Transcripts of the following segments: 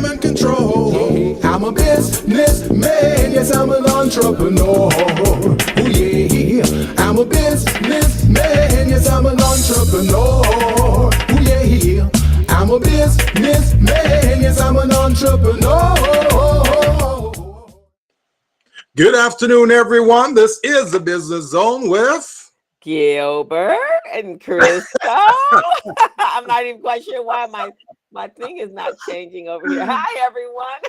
freedom and control. I'm a businessman, yes, I'm an entrepreneur. Oh yeah, I'm a businessman, yes, I'm an entrepreneur. Oh yeah, I'm a businessman, yes, I'm an entrepreneur. Good afternoon, everyone. This is the Business Zone with Gilbert and Crystal. I'm not even quite sure why my thing is not changing over here. Hi, everyone.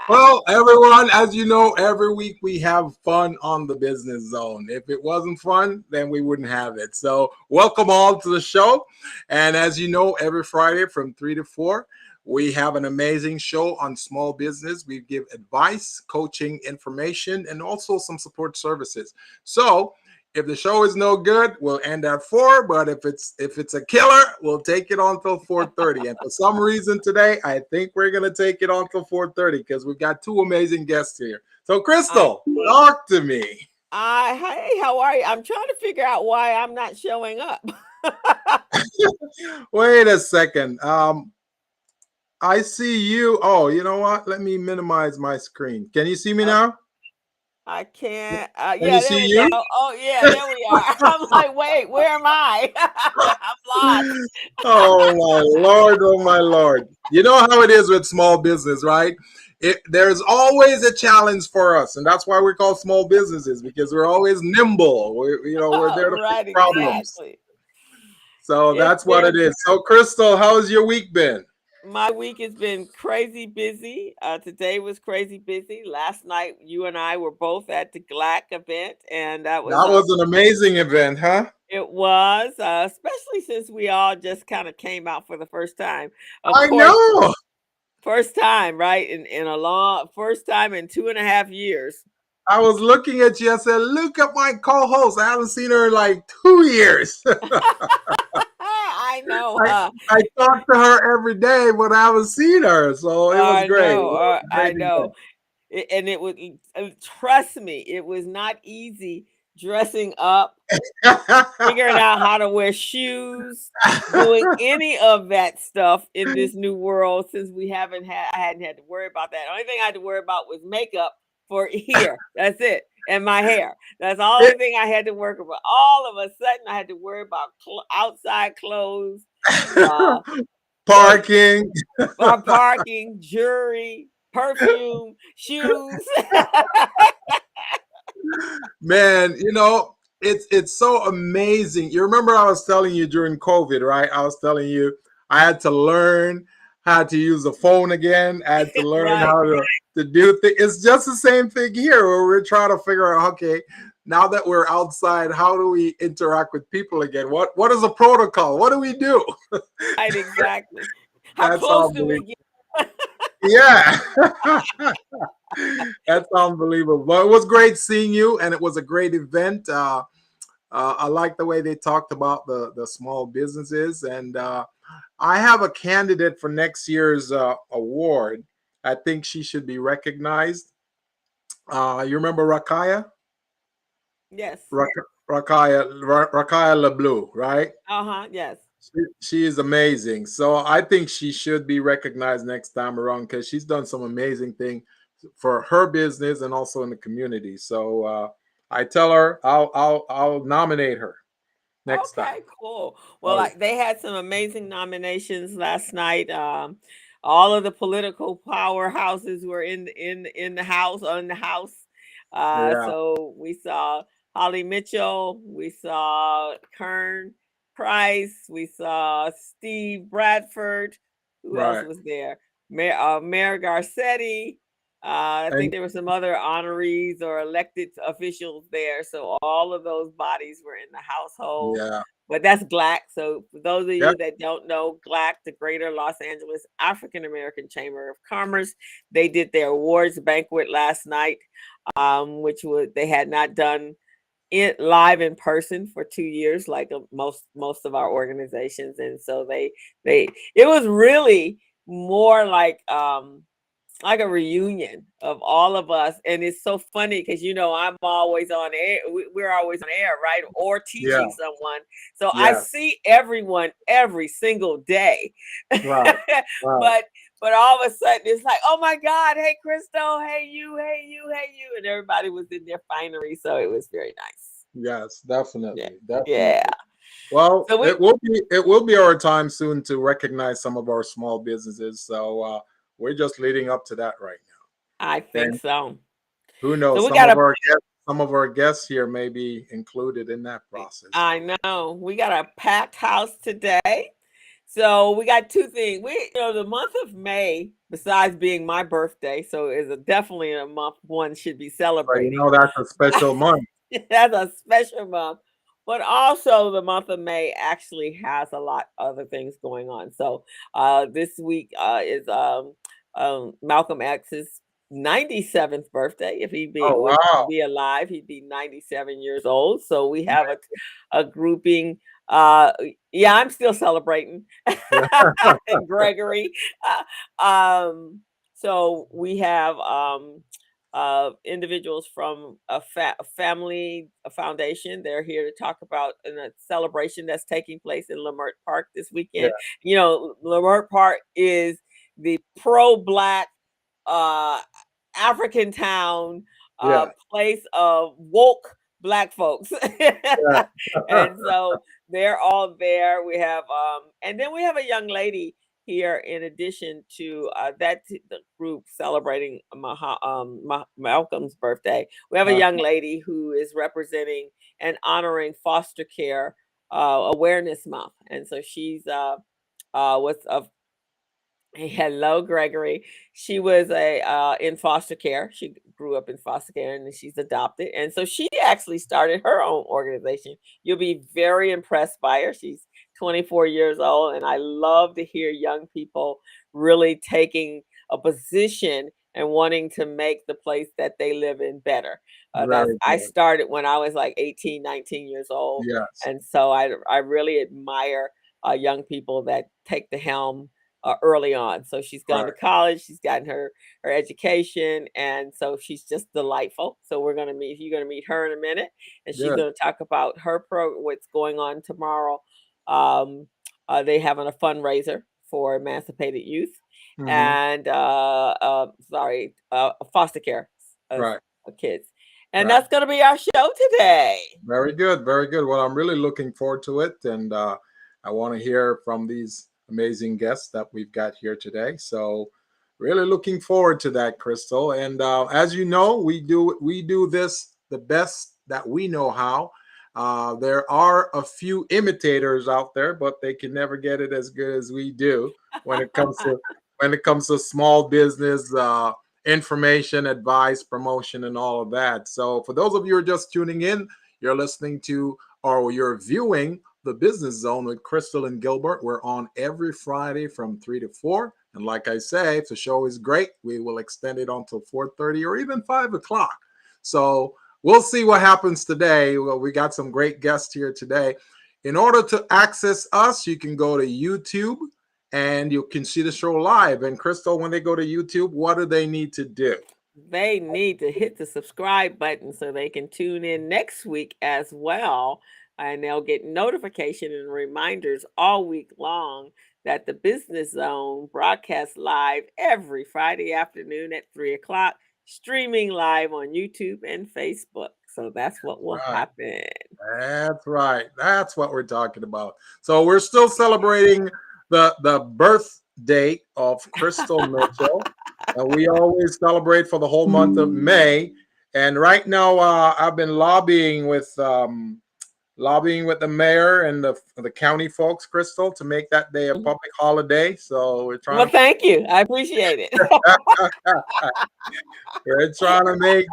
Well, everyone, as you know, every week we have fun on the Business Zone. If it wasn't fun, then we wouldn't have it. So welcome all to the show. And as you know, every Friday from 3 to 4, we have an amazing show on small business. We give advice, coaching, information, and also some support services. So if the show is no good, we'll end at 4. But if it's a killer, we'll take it on till 4:30. And for some reason today, I think we're gonna take it on till 4:30 because we've got two amazing guests here. So Crystal, talk to me. Hey, how are you? I'm trying to figure out why I'm not showing up. Wait a second. I see you. Oh, you know what? Let me minimize my screen. Can you see me now? I can't. Can Yeah, you there see we you? go. Oh, yeah, there we are. I'm like, wait, where am I? I'm lost. Oh my Lord, oh my Lord. You know how it is with small business, right? There's always a challenge for us, and that's why we're called small businesses, because we're always nimble. We're there to fix Right, problems. exactly. So It's that's what it is. So Crystal, how's your week been? My week has been crazy busy. Today was crazy busy. Last night, you and I were both at the GLAC event, and that was That was an amazing event, huh? it was, especially since we all just kind of came out for the first time. Of I course, know. first time, right? In a long first time in 2.5 years. I was looking at you. I said, look at my co-host. I haven't seen her in like 2 years. I know. I talk to her every day, but I haven't seen her. So it was I great. It know. was a I great know. And it was. Trust me, it was not easy dressing up, figuring out how to wear shoes, doing any of that stuff in this new world since I hadn't had to worry about that. The only thing I had to worry about was makeup for here. That's it. And my hair. That's the only thing I had to work about. All of a sudden, I had to worry about outside clothes, uh, Parking. parking, jewelry, perfume, shoes. Man, it's so amazing. You remember I was telling you during COVID, right? I was telling you I had to learn how to use the phone again. I had to learn Right. how to do things. It's just the same thing here where we're trying to figure out, okay, now that we're outside, how do we interact with people again? What is the protocol? What do we do? Right, exactly. How That's close do we unbelievable. get? Yeah. That's unbelievable. But it was great seeing you, and it was a great event. I like the way they talked about the small businesses, and I have a candidate for next year's award. I think she should be recognized. You remember Rakaya? Yes. Rakaya LeBlue, right? Yes. She is amazing. So I think she should be recognized next time around because she's done some amazing thing for her business and also in the community. So I tell her I'll nominate her next time. Okay, cool. Well, they had some amazing nominations last night. All of the political powerhouses were in the house on the house. Yeah, So we saw Holly Mitchell, we saw Kern Price, we saw Steve Bradford. Who else right. was there? Mayor Garcetti. I think And there were some other honorees or elected officials there. So all of those bodies were in the household. yeah, But that's GLAC. So for those of yeah, you that don't know, GLAC, the Greater Los Angeles African American Chamber of Commerce, they did their awards banquet last night, they had not done it live in person for 2 years, like most of our organizations, and so they it was really more like like a reunion of all of us. And it's so funny because, you know, I'm always on air. We're always on air, right? Or Yeah. teaching someone. So I Yeah. see everyone every single day. Right. Right. But all of a sudden it's like, oh my God, hey Crystal, hey you, hey you, hey you. And everybody was in their finery. So it was very nice. Yes, Yeah. definitely. Yeah. Definitely. Well, So we it will be our time soon to recognize some of our small businesses. So we're just leading up to that right I now. think And so. who So knows, we got a some of our guests here may be included in that process. I know we got a packed house today. So we got two things. The month of May, besides being my birthday, so is definitely a month one should be But you celebrating. know that's a special month. That's a special month. But also the month of May actually has a lot other things going on. So this week is Malcolm X's 97th birthday. If he Oh would wow. be alive, he'd be 97 years old. So we have a grouping. Uh, yeah, I'm still celebrating. And Gregory. So we have individuals from a family foundation. They're here to talk about a celebration that's taking place in Leimert Park this Yeah. weekend. You know, Leimert Park is the pro-Black uh, African town, Yeah. place of woke Black folks. Yeah. And so they're all there. We have, and then we have a young lady here in addition to the group celebrating Malcolm's birthday. We have a young lady who is representing and honoring foster care awareness month, and so she's what's of hey, hello, Gregory. She was a in foster care. She grew up in foster care and then she's adopted. And so she actually started her own organization. You'll be very impressed by her. She's 24 years old. And I love to hear young people really taking a position and wanting to make the place that they live in better. That's Very I good. started when I was like 18, 19 years old. Yes. And so I really admire young people that take the helm early on. So she's gone to Right. college, she's gotten her education, and so she's just delightful. So you're gonna meet her in a minute, and she's Good. gonna talk about what's going on tomorrow. They having a fundraiser for emancipated youth Hmm. and foster care Right. kids, and Right. that's gonna be our show today. Very good. Very good. Well, I'm really looking forward to it, and I want to hear from these amazing guests that we've got here today. So, really looking forward to that, Crystal. And as you know, we do this the best that we know how. There are a few imitators out there, but they can never get it as good as we do when it comes to small business. Information, advice, promotion, and all of that. So, for those of you who are just tuning in, you're listening to or you're viewing the Business Zone with Crystal and Gilbert. We're on every Friday from 3 to 4. And like I say, if the show is great, we will extend it until 4:30 or even 5 o'clock. So we'll see what happens today. Well, we got some great guests here today. In order to access us, you can go to YouTube and you can see the show live. And Crystal, when they go to YouTube, what do they need to do? They need to hit the subscribe button so they can tune in next week as well. And they'll get notification and reminders all week long that the Business Zone broadcasts live every Friday afternoon at 3 o'clock, streaming live on YouTube and Facebook. So that's what will Right. happen. That's right. That's what we're talking about. So we're still celebrating the birth date of Crystal Mitchell. We always celebrate for the whole month of May. And right now, I've been lobbying with the mayor and the county folks, Crystal, to make that day a public holiday. So Well, thank you. I appreciate it. we're trying to make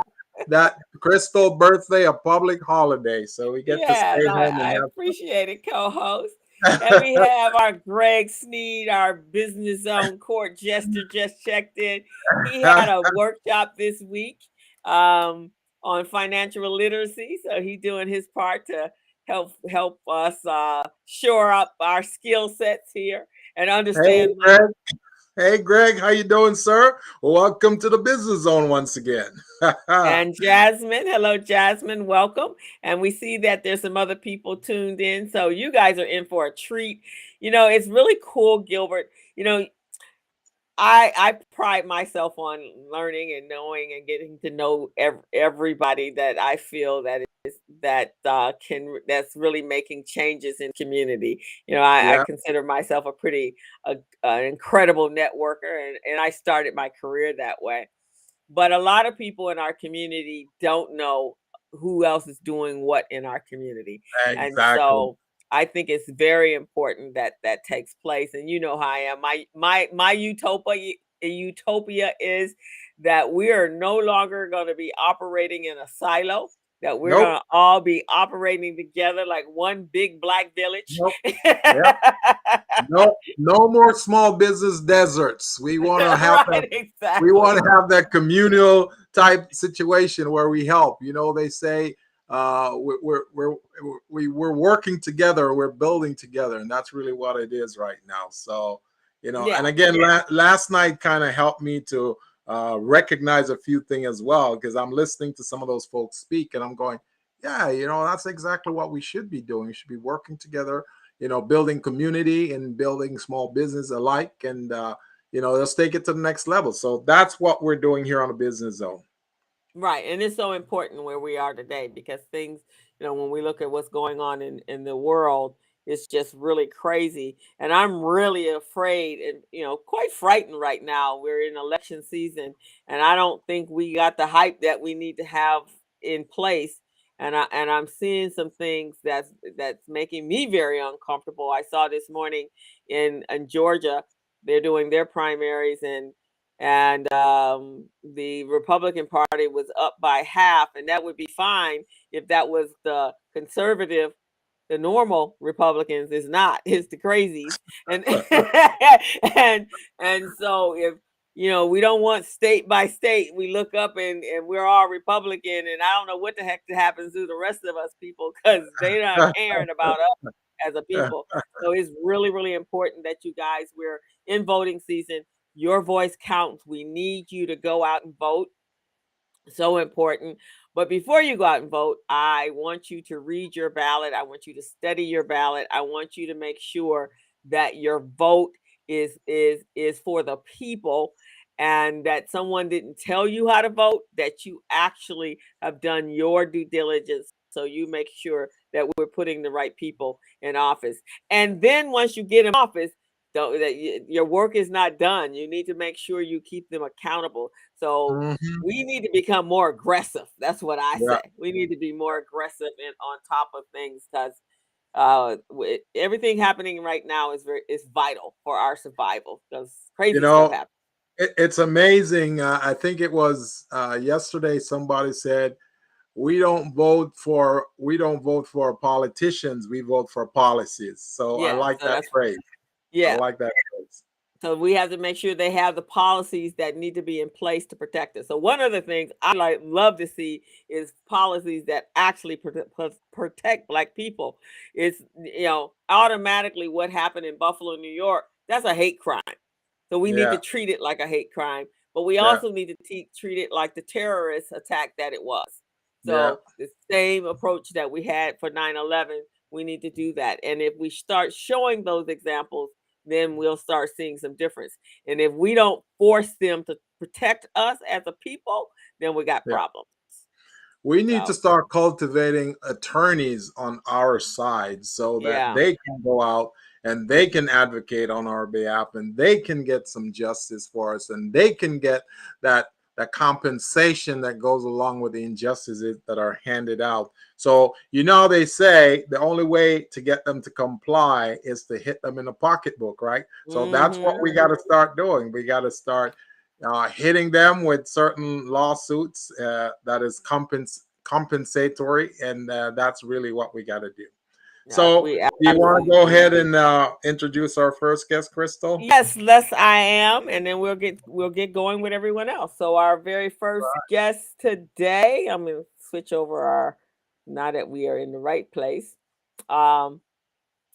that Crystal birthday a public holiday, so we get to Yes, stay home and I have appreciate it, co-host. And we have our Greg Sneed, our Business Zone court jester, just checked in. He had a workshop this week on financial literacy, so he's doing his part to help us shore up our skill sets here and Hey, understand money. Greg. Hey, Greg, how you doing, sir? Welcome to the Business Zone once again. And Jasmine, hello, Jasmine, welcome. And we see that there's some other people tuned in. So you guys are in for a treat. It's really cool, Gilbert. I pride myself on learning and knowing and getting to know everybody that I feel that's really making changes in community. I Yeah, consider myself a pretty incredible networker, and I started my career that way. But a lot of people in our community don't know who else is doing what in our community. And exactly. so I think it's very important that that takes place. And you know how I am. My utopia is that we are no longer going to be operating in a silo, that we're Nope, going to all be operating together like one big black village. nope. Yeah, nope. No more small business deserts. We want to have that. Right, We want exactly. to have that communal type situation where we help. They say we're working together, we're building together, and that's really what it is right now. So, and Yeah. again, last night kind of helped me to recognize a few things as well, because I'm listening to some of those folks speak, and I'm going, yeah, that's exactly what we should be doing. We should be working together, building community and building small business alike, and let's take it to the next level. So that's what we're doing here on the Business Zone. Right. And it's so important where we are today because things, when we look at what's going on in the world, it's just really crazy. And I'm really afraid and, quite frightened right now. We're in election season, and I don't think we got the hype that we need to have in place. And I'm seeing some things that's making me very uncomfortable. I saw this morning in Georgia, they're doing their primaries, and the Republican Party was up by half, and that would be fine if that was the conservative. The normal Republicans is not; it's the crazies, and and and so if we don't want state by state, we look up and we're all Republican, and I don't know what the heck happens to the rest of us people because they're not caring about us as a people. So it's really, really important that you guys, we're in voting season. Your voice counts. We need you to go out and vote. So important. But before you go out and vote, I want you to read your ballot. I want you to study your ballot. I want you to make sure that your vote is for the people, and that someone didn't tell you how to vote, that you actually have done your due diligence, so you make sure that we're putting the right people in office. And then once you get in office, your work is not done. You need to make sure you keep them accountable. So Mhm. we need to become more aggressive. That's what I Yeah. say. We need to be more aggressive and on top of things, because everything happening right now is vital for our survival, because You crazy stuff know, happens. it's amazing. I think it was yesterday somebody said, we don't vote for politicians, we vote for policies. So I Yeah, like so that that's phrase. I yeah. like that phrase. So we have to make sure they have the policies that need to be in place to protect us. So one of the things I love to see is policies that actually protect Black people. It's automatically what happened in Buffalo, New York. That's a hate crime. So we need to Yeah, treat it like a hate crime, but we yeah, also need to treat it like the terrorist attack that it was. yeah. So the same approach that we had for 9/11, we need to do that. And if we start showing those examples, then we'll start seeing some difference. And if we don't force them to protect us as a people, then we got Yeah. problems. We need to So start cultivating attorneys on our side so that yeah. they can go out and they can advocate on our behalf, and they can get some justice for us, and they can get that compensation that goes along with the injustices that are handed out. So they say the only way to get them to comply is to hit them in the pocketbook, right? So that's what Hmm. we got to start doing. We got to start hitting them with certain lawsuits that is compensatory, and that's really what we got to do. Yeah, So, we do you want to absolutely go do. ahead and introduce our first guest, Crystal? Yes, less I am, and then we'll get going with everyone else. So our very first guest today, I'm gonna switch over our, now that we are in the right place. Um,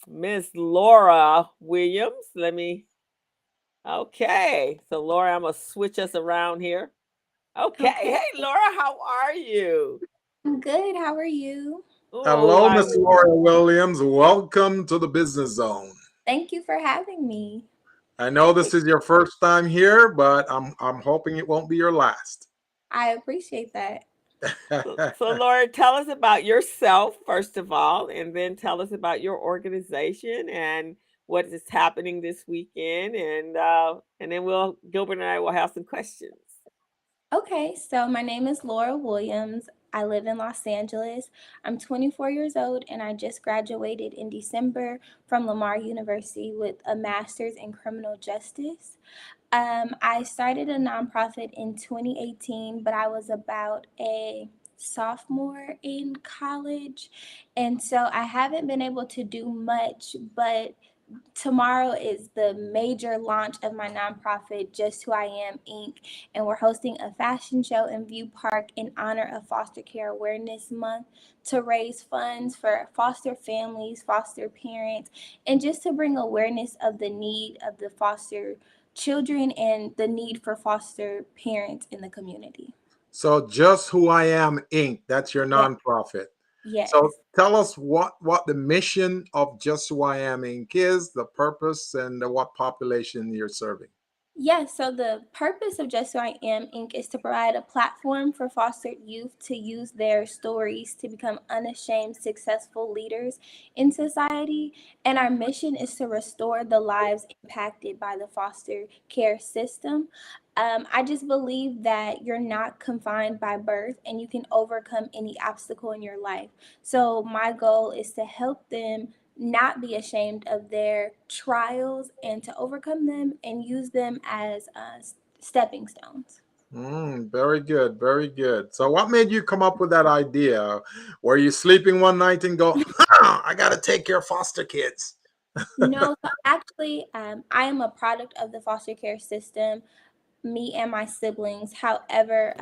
Miss Laura Williams. Let me Okay. So Laura, I'm gonna switch us around here. Okay. Okay. Hey Laura, how are you? I'm good. How are you? Oh, Hello, Miss Laura Williams. Welcome to the Business Zone. Thank you for having me. I know this is your first time here, but I'm hoping it won't be your last. I appreciate that. so Laura, tell us about yourself first of all, and then tell us about your organization and what is happening this weekend, and then Gilbert and I will have some questions. Okay, so my name is Laura Williams. I live in Los Angeles. I'm 24 years old and I just graduated in December from Lamar University with a master's in criminal justice. I started a nonprofit in 2018, but I was about a sophomore in college. And so I haven't been able to do much, but tomorrow is the major launch of my nonprofit, Just Who I Am Inc. And we're hosting a fashion show in View Park in honor of Foster Care Awareness Month to raise funds for foster families, foster parents, and just to bring awareness of the need of the foster children and the need for foster parents in the community. So, Just Who I Am Inc. That's your Yeah. nonprofit. So, Yes. tell us what the mission of Just Who I Am Inc. is, the purpose, and what population you're serving. Yes, so the purpose of Just Who I Am Inc. is to provide a platform for fostered youth to use their stories to become unashamed, successful leaders in society. And our mission is to restore the lives impacted by the foster care system. I just believe that you're not confined by birth and you can overcome any obstacle in your life. So, my goal is to help them not be ashamed of their trials and to overcome them and use them as stepping stones. Very good, very good. So, what made you come up with that idea? Were you sleeping one night and go, I got to take care of foster kids? No, so actually, I am a product of the foster care system, me and my siblings. However,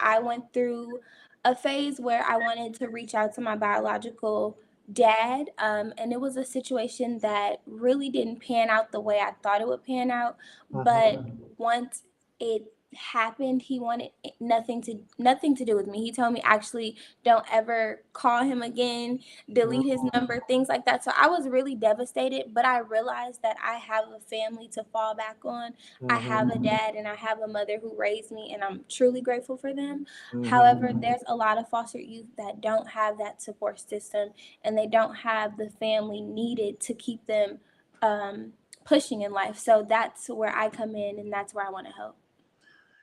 I went through a phase where I wanted to reach out to my biological dad, and it was a situation that really didn't pan out the way I thought it would pan out. But once it happened, he wanted nothing to do with me. He told me actually don't ever call him again, delete his number, things like that. So I was really devastated, but I realized that I have a family to fall back on. I have a dad and I have a mother who raised me, and I'm truly grateful for them. However, there's a lot of foster youth that don't have that support system and they don't have the family needed to keep them pushing in life. So that's where I come in and that's where I want to help.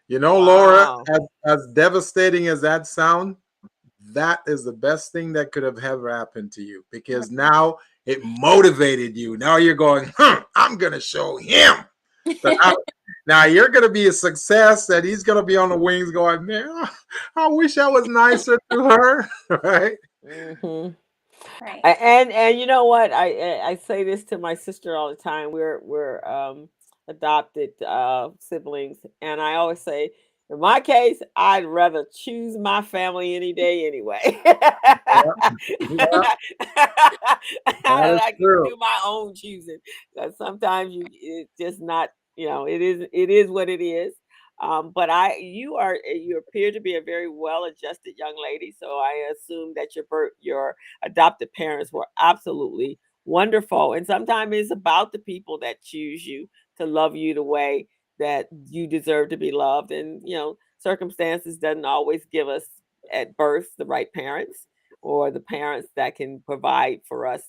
You know, Laura, Wow. as devastating as that sound, that is the best thing that could have ever happened to you because now it motivated you. Now you're going, I'm going to show him. But now you're going to be a success and he's going to be on the wings going, man, I wish I was nicer to her. Right? hmm Right. And you know what? I say this to my sister all the time. We're adopted siblings, and I always say, in my case, I'd rather choose my family any day anyway. Yeah, that is I can true. do my own choosing. Because sometimes it's just not, it is what it is. But you appear to be a very well-adjusted young lady, so I assume that your adopted parents were absolutely wonderful. And sometimes it's about the people that choose you to love you the way that you deserve to be loved. And circumstances doesn't always give us at birth the right parents or the parents that can provide for us,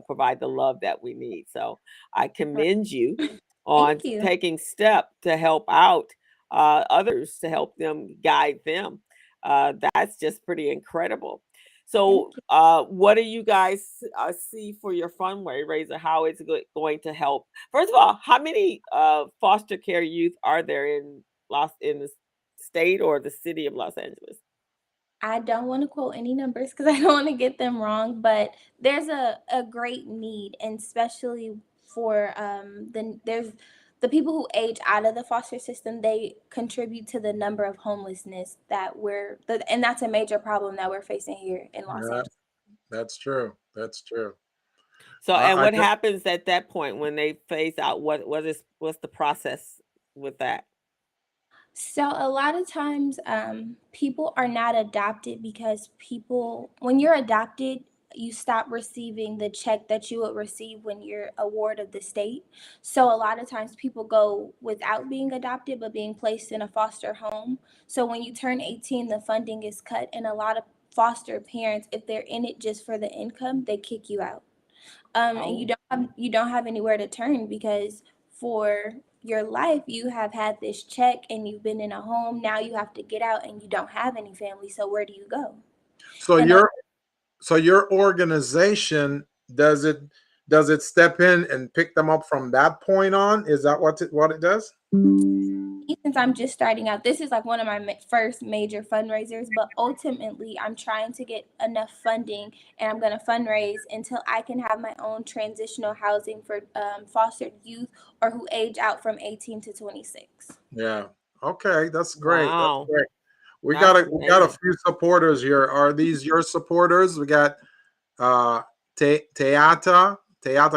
provide the love that we need. So I commend you on Thank you. taking step to help out others, to help them, guide them. That's just pretty incredible. Thank So, you. what do you guys see for your fundraiser? How is it going to help? First of all, how many foster care youth are there in the state or the city of Los Angeles? I don't want to quote any numbers because I don't want to get them wrong, but there's a great need, and especially for there's the people who age out of the foster system. They contribute to the number of homelessness and that's a major problem that we're facing here in Los Yeah, Angeles. that's true. That's true. So, and what happens at that point when they phase out? What's the process with that? So a lot of times, people are not adopted because when you're adopted, you stop receiving the check that you would receive when you're a ward of the state. So a lot of times people go without being adopted, but being placed in a foster home. So when you turn 18, the funding is cut, and a lot of foster parents, if they're in it just for the income, they kick you out. And you don't have anywhere to turn because for your life you have had this check and you've been in a home. Now you have to get out and you don't have any family. So where do you go? So And your organization, does it step in and pick them up from that point on? Is that what it does? since I'm just starting out, this is like one of my first major fundraisers, but ultimately I'm trying to get enough funding and I'm going to fundraise until I can have my own transitional housing for fostered youth or who age out from 18 to 26. Yeah. Okay, that's great. Wow. That's great. We That's got a amazing. few supporters here. Are these your supporters? We got Teata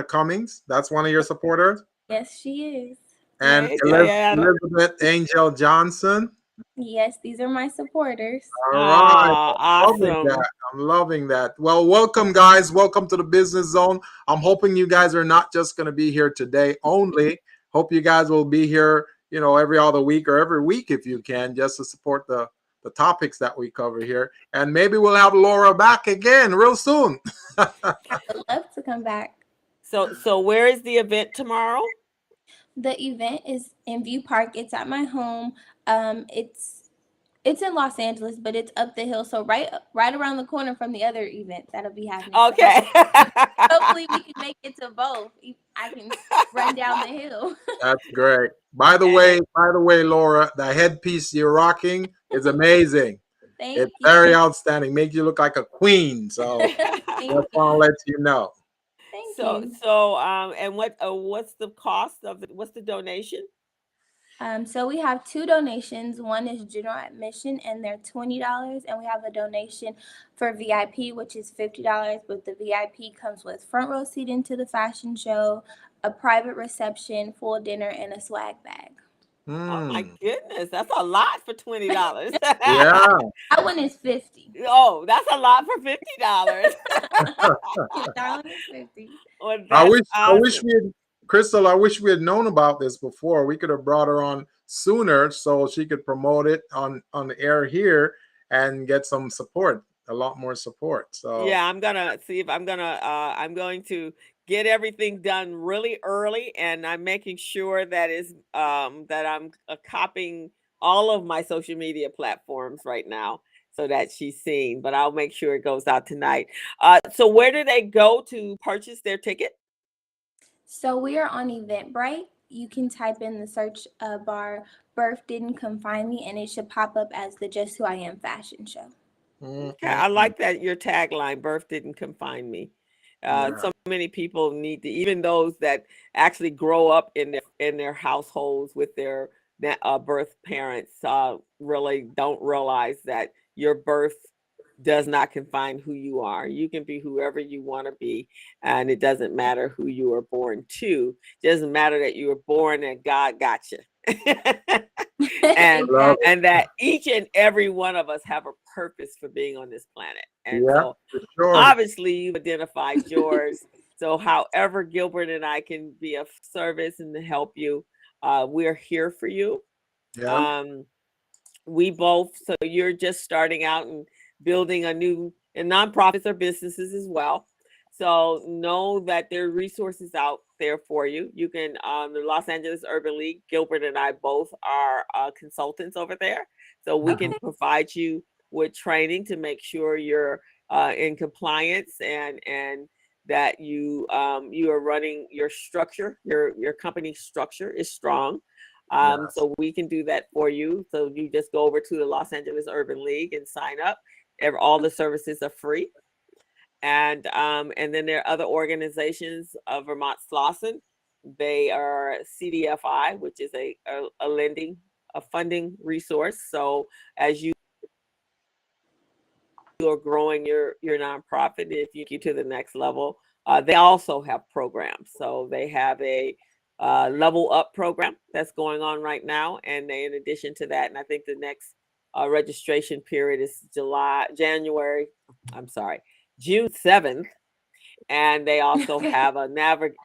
Cummings. That's one of your supporters. Yes, she is. And Hey, yeah. Elizabeth Angel Johnson. Yes, these are my supporters. All right. Loving Awesome. that. I'm loving that. Well, welcome, guys. Welcome to the Business Zone. I'm hoping you guys are not just going to be here today only. Hope you guys will be here, every other week or every week if you can, just to support the topics that we cover here. And maybe we'll have Laura back again real soon. I would love to come back. So where is the event tomorrow? The event is in View Park. It's at my home. It's in Los Angeles, but it's up the hill, so right around the corner from the other event that'll be happening. Okay. Hopefully we can make it to both. I can run down the hill. That's great. By the way, Laura, the headpiece you're rocking is amazing. It's very outstanding. Makes you look like a queen. So just want to let you know. Thank you. And what's the cost of it? What's the donation? So we have two donations. One is general admission, and they're $20, and we have a donation for VIP, which is $50. But the VIP comes with front row seat into the fashion show, a private reception, full dinner, and a swag bag. Oh my goodness, that's a lot for $20. Yeah, that one is $50. Oh, that's a lot for $50. That one is $50. Well, I wish awesome. Crystal, I wish we had known about this before. We could have brought her on sooner so she could promote it on the air here and get some support, a lot more support. So yeah, I'm gonna see if I'm going to get everything done really early, and I'm making sure that I'm copying all of my social media platforms right now so that she's seen. But I'll make sure it goes out tonight. So where do they go to purchase their ticket? So we are on Eventbrite. You can type in the search bar, Birth Didn't Confine Me, and it should pop up as the Just Who I Am fashion show. Okay, I like that, your tagline, Birth Didn't Confine Me. So many people need to, even those that actually grow up in their households with their birth parents, really don't realize that your birth does not confine who you are. You can be whoever you want to be, and it doesn't matter who you were born to. It doesn't matter that you were born and God got you. and that each and every one of us have a purpose for being on this planet. And so obviously you've identified yours. So however Gilbert and I can be of service and to help you, we're here for you. We both, so you're just starting out and building and nonprofits or businesses as well. So know that there are resources out there for you. You can, the Los Angeles Urban League, Gilbert and I both are consultants over there. So we can provide you with training to make sure you're in compliance and that you are running your structure, your company structure is strong. So we can do that for you. So you just go over to the Los Angeles Urban League and sign up. All the services are free. And then there are other organizations, Vermont Slauson. They are CDFI, which is a funding resource. So as you are growing your nonprofit, if you get to the next level, they also have programs. So they have a level up program that's going on right now. And they, in addition to that, and I think the next registration period is June 7th. And they also have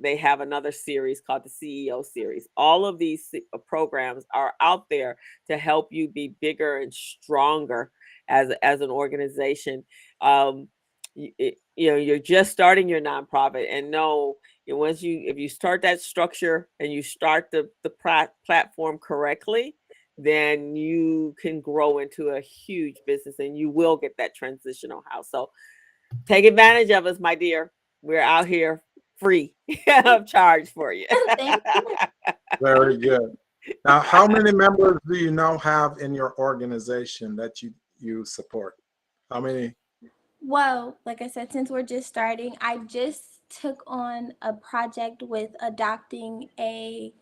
they have another series called the CEO series. All of these programs are out there to help you be bigger and stronger as an organization. You're just starting your nonprofit, and if you start that structure and you start the platform correctly, then you can grow into a huge business, and you will get that transitional house. So take advantage of us, my dear. We're out here free of charge for you. Thank you. Very good. Now, how many members do you now have in your organization that you support? How many? Well, like I said, since we're just starting, I just took on a project with adopting I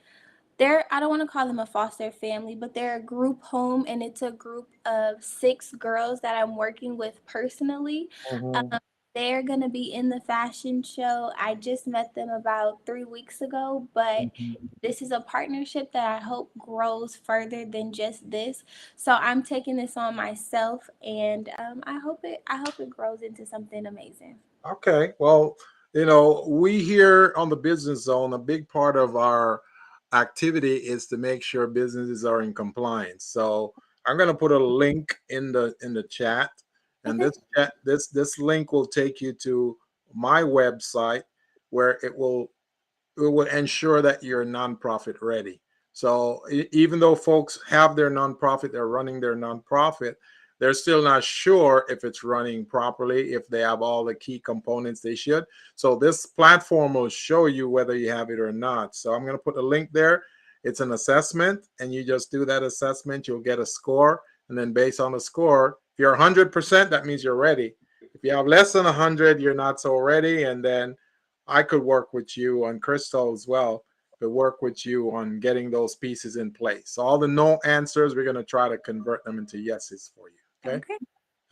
don't want to call them a foster family, but they're a group home, and it's a group of 6 girls that I'm working with personally. Mhm. They're going to be in the fashion show. I just met them about 3 weeks ago, but Mhm. this is a partnership that I hope grows further than just this. So I'm taking this on myself, and I hope it grows into something amazing. Okay. Well, we here on the Business Zone, a big part of our activity is to make sure businesses are in compliance. So I'm going to put a link in the chat, and Okay. this link will take you to my website where it will ensure that you're nonprofit ready. So even though folks have their nonprofit, they're running their nonprofit, they're still not sure if it's running properly, if they have all the key components they should. So this platform will show you whether you have it or not. So I'm going to put a link there. It's an assessment, and you just do that assessment. You'll get a score. And then based on the score, if you're 100%, that means you're ready. If you have less than 100, you're not so ready. And then I could work with you on Crystal as well, to work with you on getting those pieces in place. So all the no answers, we're going to try to convert them into yeses for you. Okay. Okay.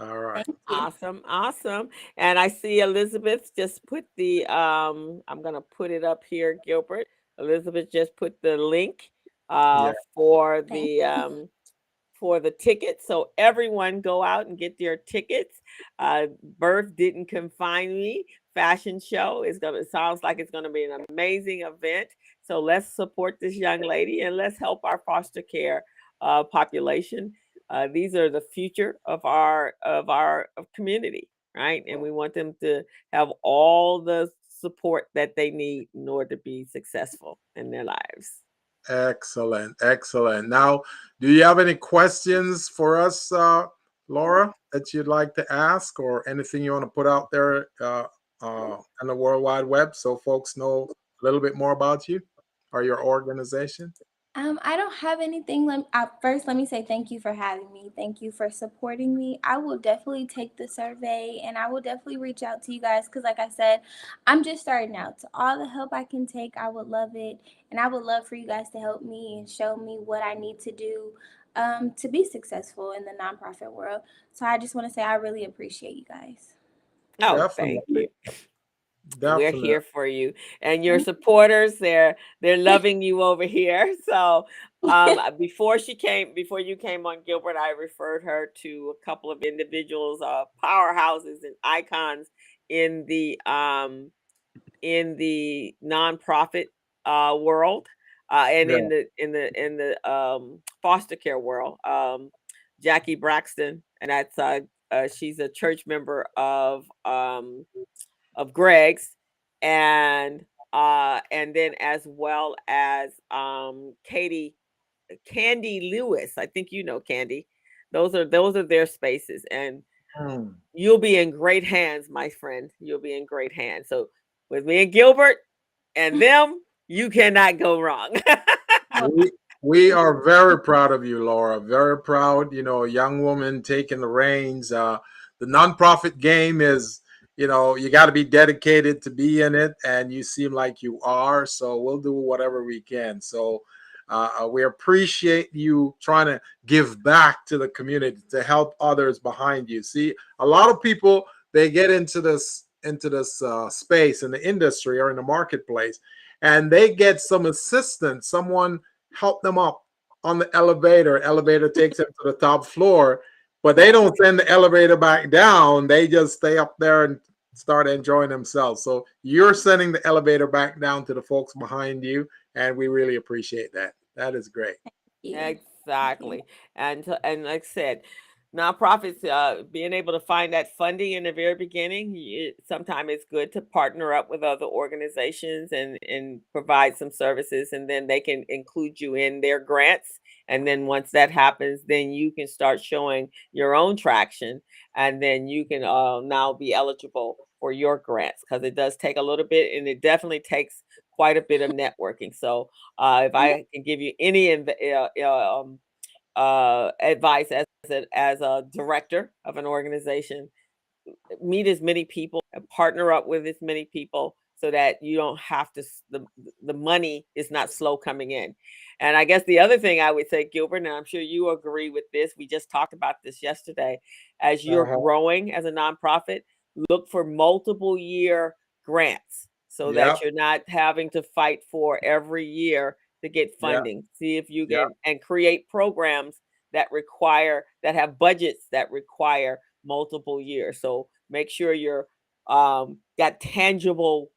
All right. Thank you. Awesome, awesome. And I see Elizabeth just put I'm gonna put it up here, Gilbert. Elizabeth just put the link Yeah. Thank for the tickets. So everyone go out and get their tickets. Birth Didn't Confine Me fashion show is gonna sounds like it's gonna be an amazing event. So let's support this young lady and let's help our foster care population. These are the future of our community, right? And we want them to have all the support that they need in order to be successful in their lives. Excellent. Excellent. Now, do you have any questions for us, Laura, that you'd like to ask, or anything you want to put out there on the World Wide Web so folks know a little bit more about you or your organization? I don't have anything. First, let me say thank you for having me. Thank you for supporting me. I will definitely take the survey, and I will definitely reach out to you guys because, like I said, I'm just starting out. So, all the help I can take, I would love it. And I would love for you guys to help me and show me what I need to do to be successful in the nonprofit world. So, I just want to say I really appreciate you guys. Oh, thank Definitely. you. We're Definitely. here for you and your supporters. They're loving you over here. So before you came on, Gilbert, I referred her to a couple of individuals, powerhouses and icons in the um in the nonprofit world, and Yeah. in the foster care world. Jackie Braxton, and that's she's a church member of Greg's, and then as well as Candy Lewis. I think you know Candy. Those are their spaces, and Hmm. you'll be in great hands, my friend. You'll be in great hands. So with me and Gilbert and them, you cannot go wrong. Well, We are very proud of you, Laura. Very proud. A young woman taking the reins. The nonprofit game is, you got to be dedicated to be in it, and you seem like you are. So we'll do whatever we can. So we appreciate you trying to give back to the community to help others behind you. See, a lot of people, they get into this into this space in the industry or in the marketplace, and they get some assistance, someone help them up on the elevator. Elevator takes them to the top floor, but they don't send the elevator back down. They just stay up there and start enjoying themselves. So you're sending the elevator back down to the folks behind you, and we really appreciate that. That is great. Yeah. Exactly. And like I said, nonprofits being able to find that funding in the very beginning, sometimes it's good to partner up with other organizations and provide some services, and then they can include you in their grants. And then once that happens, then you can start showing your own traction, and then you can now be eligible for your grants, because it does take a little bit, and it definitely takes quite a bit of networking. So if I can give you any advice as a director of an organization, meet as many people and partner up with as many people so that you don't have to the money is not slow coming in. And I guess the other thing I would say, Gilbert, and I'm sure you agree with this, we just talked about this yesterday, as you're growing as a nonprofit, look for multiple year grants so that Yep. you're not having to fight for every year to get Yep. funding. See if you Yep. can and create programs that have budgets that require multiple years. So make sure you're got tangible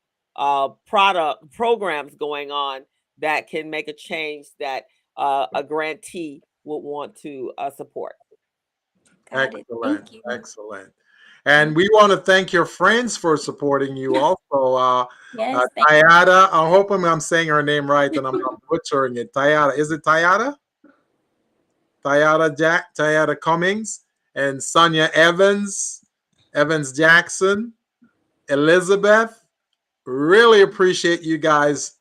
product programs going on that can make a change that a grantee would want to support. Got it. Excellent. Thank you. Excellent. And we want to thank your friends for supporting you also. Yes. Thank Tayada, I hope I'm saying her name right and I'm not butchering it. Tayada. Is it Tayada? Tayada Cummings, and Sonia Evans Jackson, Elizabeth. Really appreciate you guys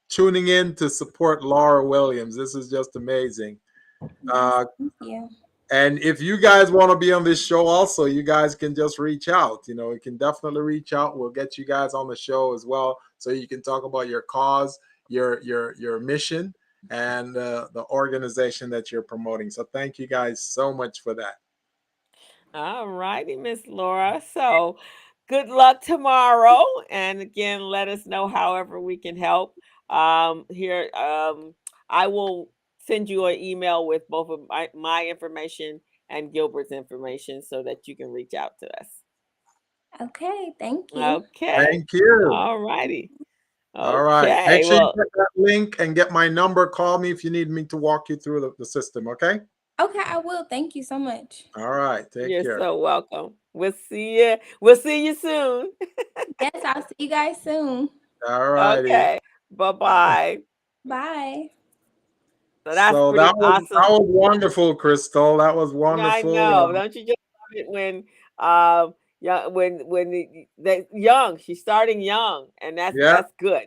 tuning in to support Laura Williams. This is just amazing. Yes. Thank you. And if you guys want to be on this show also, you guys can just reach out. You can definitely reach out. We'll get you guys on the show as well, so you can talk about your cause, your mission, and the organization that you're promoting. So thank you guys so much for that. All righty, Miss Laura. So good luck tomorrow. And again, let us know however we can help. Here, I will send you an email with both of my information and Gilbert's information so that you can reach out to us. Okay. Thank you. Okay. Thank you. All righty. All right. Make Okay. sure you Well, get that link and get my number. Call me if you need me to walk you through the system. Okay. Okay, I will. Thank you so much. All right. Take you're care. so welcome. We'll see you. We'll see you soon. Yes, I'll see you guys soon. All righty. Okay. Bye-bye. Bye. So that's So pretty that awesome. was wonderful, Crystal. That was I wonderful. know. Don't you just love it when yeah, when young, she's starting young, and Yeah. that's good.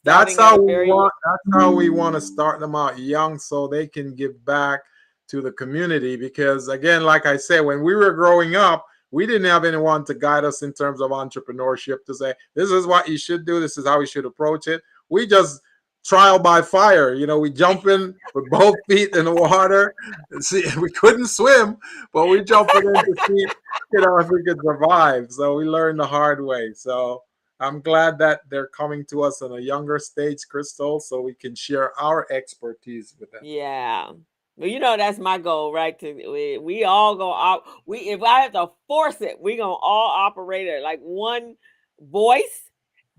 That's Starting at how a we very want. That's how we want to start them out young, so they can give back to the community. Because again, like I said, when we were growing up, we didn't have anyone to guide us in terms of entrepreneurship to say this is what you should do. This is how we should approach it. We just trial by fire. We jump in with both feet in the water. See, we couldn't swim, but we jumped in to see, if we could survive. So we learned the hard way. So I'm glad that they're coming to us in a younger stage, Crystal, so we can share our expertise with them. yeah. Well, that's my goal, right? We all go out. If I have to force it, we gonna all operate at like one voice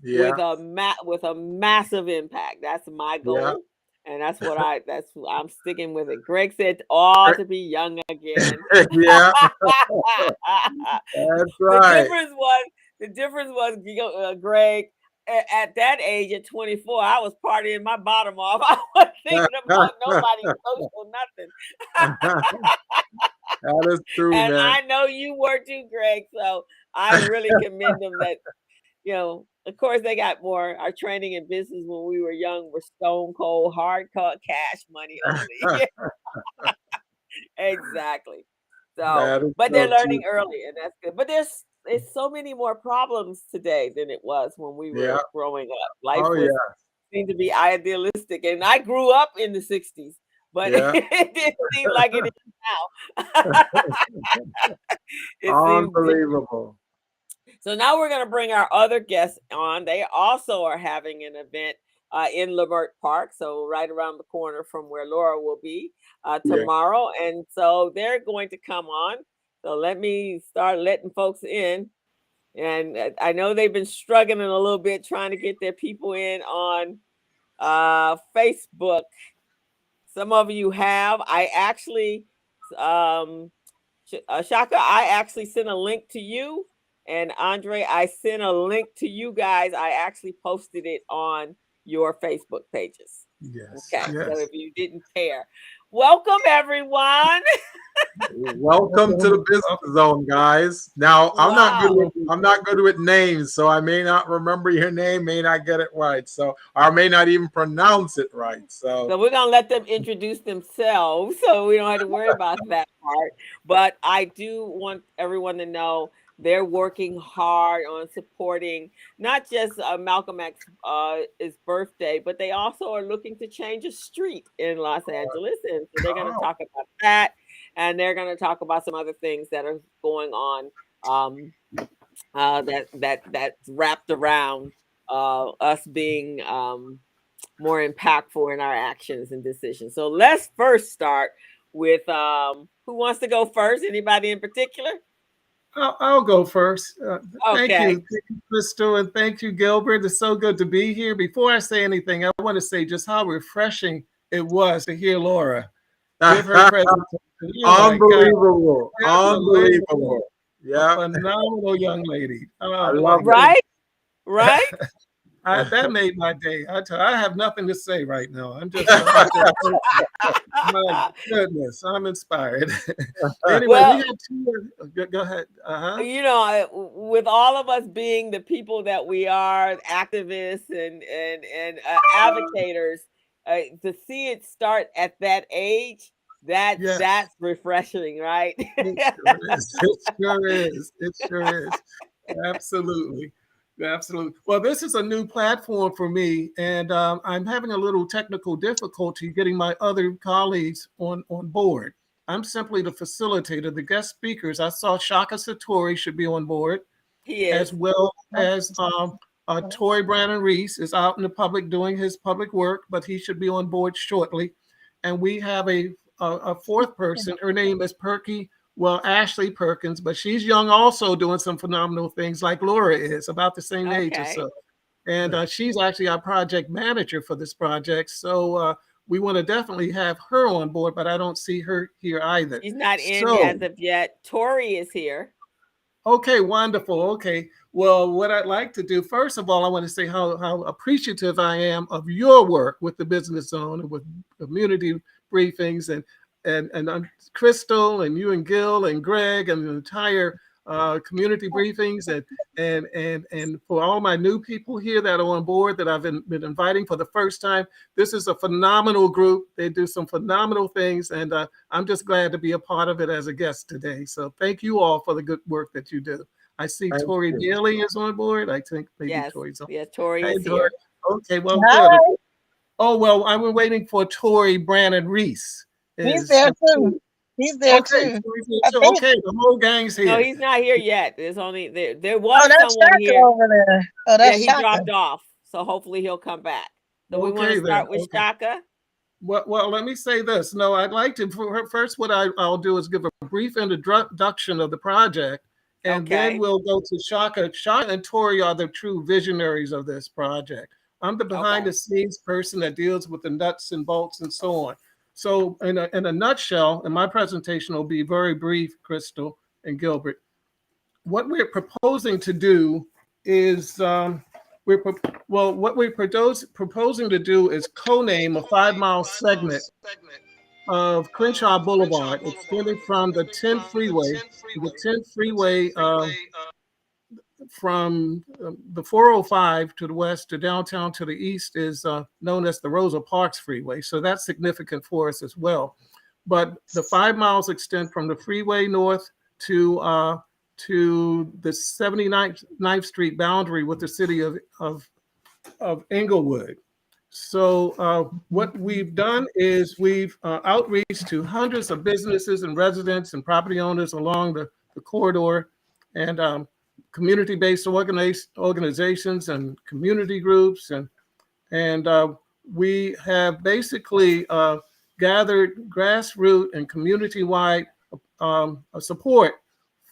Yeah, with a massive impact. That's my yeah, goal. And I'm sticking with it. Greg said all to be young again. yeah, that's the right. difference was, Greg, at that age, at 24, I was partying my bottom off. I wasn't thinking about nobody's social nothing. That is true, And man. I know you were too, Greg. So I really commend them that, of course, they got more. Our training in business when we were young were stone cold, hard cut cash money only. Exactly. So, That is but they're so learning true. early, and that's good. But it's so many more problems today than it was when we Yeah. were growing up. Life Oh, was yeah. seemed to be idealistic, and I grew up in the '60s, but Yeah. it didn't seem like it is now. It seems different. Unbelievable. So now we're going to bring our other guests on. They also are having an event in Leimert Park, so right around the corner from where Laura will be tomorrow. Yeah. And so they're going to come on. So let me start letting folks in. And I know they've been struggling a little bit trying to get their people in on Facebook. Some of you have. I actually, Shaka, I actually sent a link to you. And Andre, I sent a link to you guys. I actually posted it on your Facebook pages. Yes. Okay. Yes. So if you didn't care, welcome everyone. Welcome to the business zone, guys. Now I'm not good with names, so I may not remember your name, may not get it right, so or I may not even pronounce it right. So we're gonna let them introduce themselves, so we don't have to worry about that part. But I do want everyone to know they're working hard on supporting not just Malcolm X's birthday, but they also are looking to change a street in Los Angeles, and so they're going to talk about that, and they're going to talk about some other things that are going on that's wrapped around us being more impactful in our actions and decisions. So let's first start with who wants to go first? Anybody in particular? I'll go first. Okay. Thank you, Crystal, and thank you, Gilbert. It's so good to be here. Before I say anything, I want to say just how refreshing it was to hear Laura give her presentation. Unbelievable. Unbelievable. Yeah. Phenomenal young lady. I love it. Right? That made my day. I have nothing to say right now. I'm just my goodness, I'm inspired. Anyway, we have two. Go ahead. You know, with all of us being the people that we are, activists and advocators, to see it start at that age, that's refreshing, right? It sure is. It sure is. Absolutely. Absolutely. Well, this is a new platform for me, and I'm having a little technical difficulty getting my other colleagues on board. I'm simply the facilitator, the guest speakers. I saw Shaka Satori should be on board, as well as Tori Brandon Reese is out in the public doing his public work, but he should be on board shortly. And we have a fourth person. Her name is Ashley Perkins, but she's young also doing some phenomenal things like Laura is, about the same age or so. And she's actually our project manager for this project. So we want to definitely have her on board, but I don't see her here either. She's not in as of yet. Tori is here. Okay, wonderful. Okay. Well, what I'd like to do, first of all, I want to say how appreciative I am of your work with the Business Zone and with community briefings and Crystal and you and Gil and Greg and the entire community briefings and for all my new people here that are on board that I've been inviting for the first time. This is a phenomenal group. They do some phenomenal things, and I'm just glad to be a part of it as a guest today. So thank you all for the good work that you do. I see Tori Daly is on board. I think maybe Tori's on. Yeah, Tori is here. Okay, well, good. Oh, well, I was waiting for Tori Brandon Reese. He's there too. He's there too. Okay, the whole gang's here. No, he's not here yet. There's only there was someone Shaka here over there. Oh, that's he Shaka. dropped off. So hopefully he'll come back. So we want to start with Shaka. Well, let me say this. No, I'd like to first. What I'll do is give a brief introduction of the project, and then we'll go to Shaka. Shaka and Tori are the true visionaries of this project. I'm the behind-the-scenes person that deals with the nuts and bolts and so on. So in a nutshell, and my presentation will be very brief, Crystal and Gilbert, what we're proposing to do is, what we're proposing to do is co-name a 5-mile segment of Crenshaw Boulevard, extended from the 10 freeway, from the 405 to the west to downtown to the east is known as the Rosa Parks Freeway. So that's significant for us as well. But the 5 miles extend from the freeway north to the 79th Street boundary with the city of Inglewood. So what we've done is we've outreached to hundreds of businesses and residents and property owners along the corridor. And community-based organizations and community groups, and we have basically gathered grassroots and community-wide support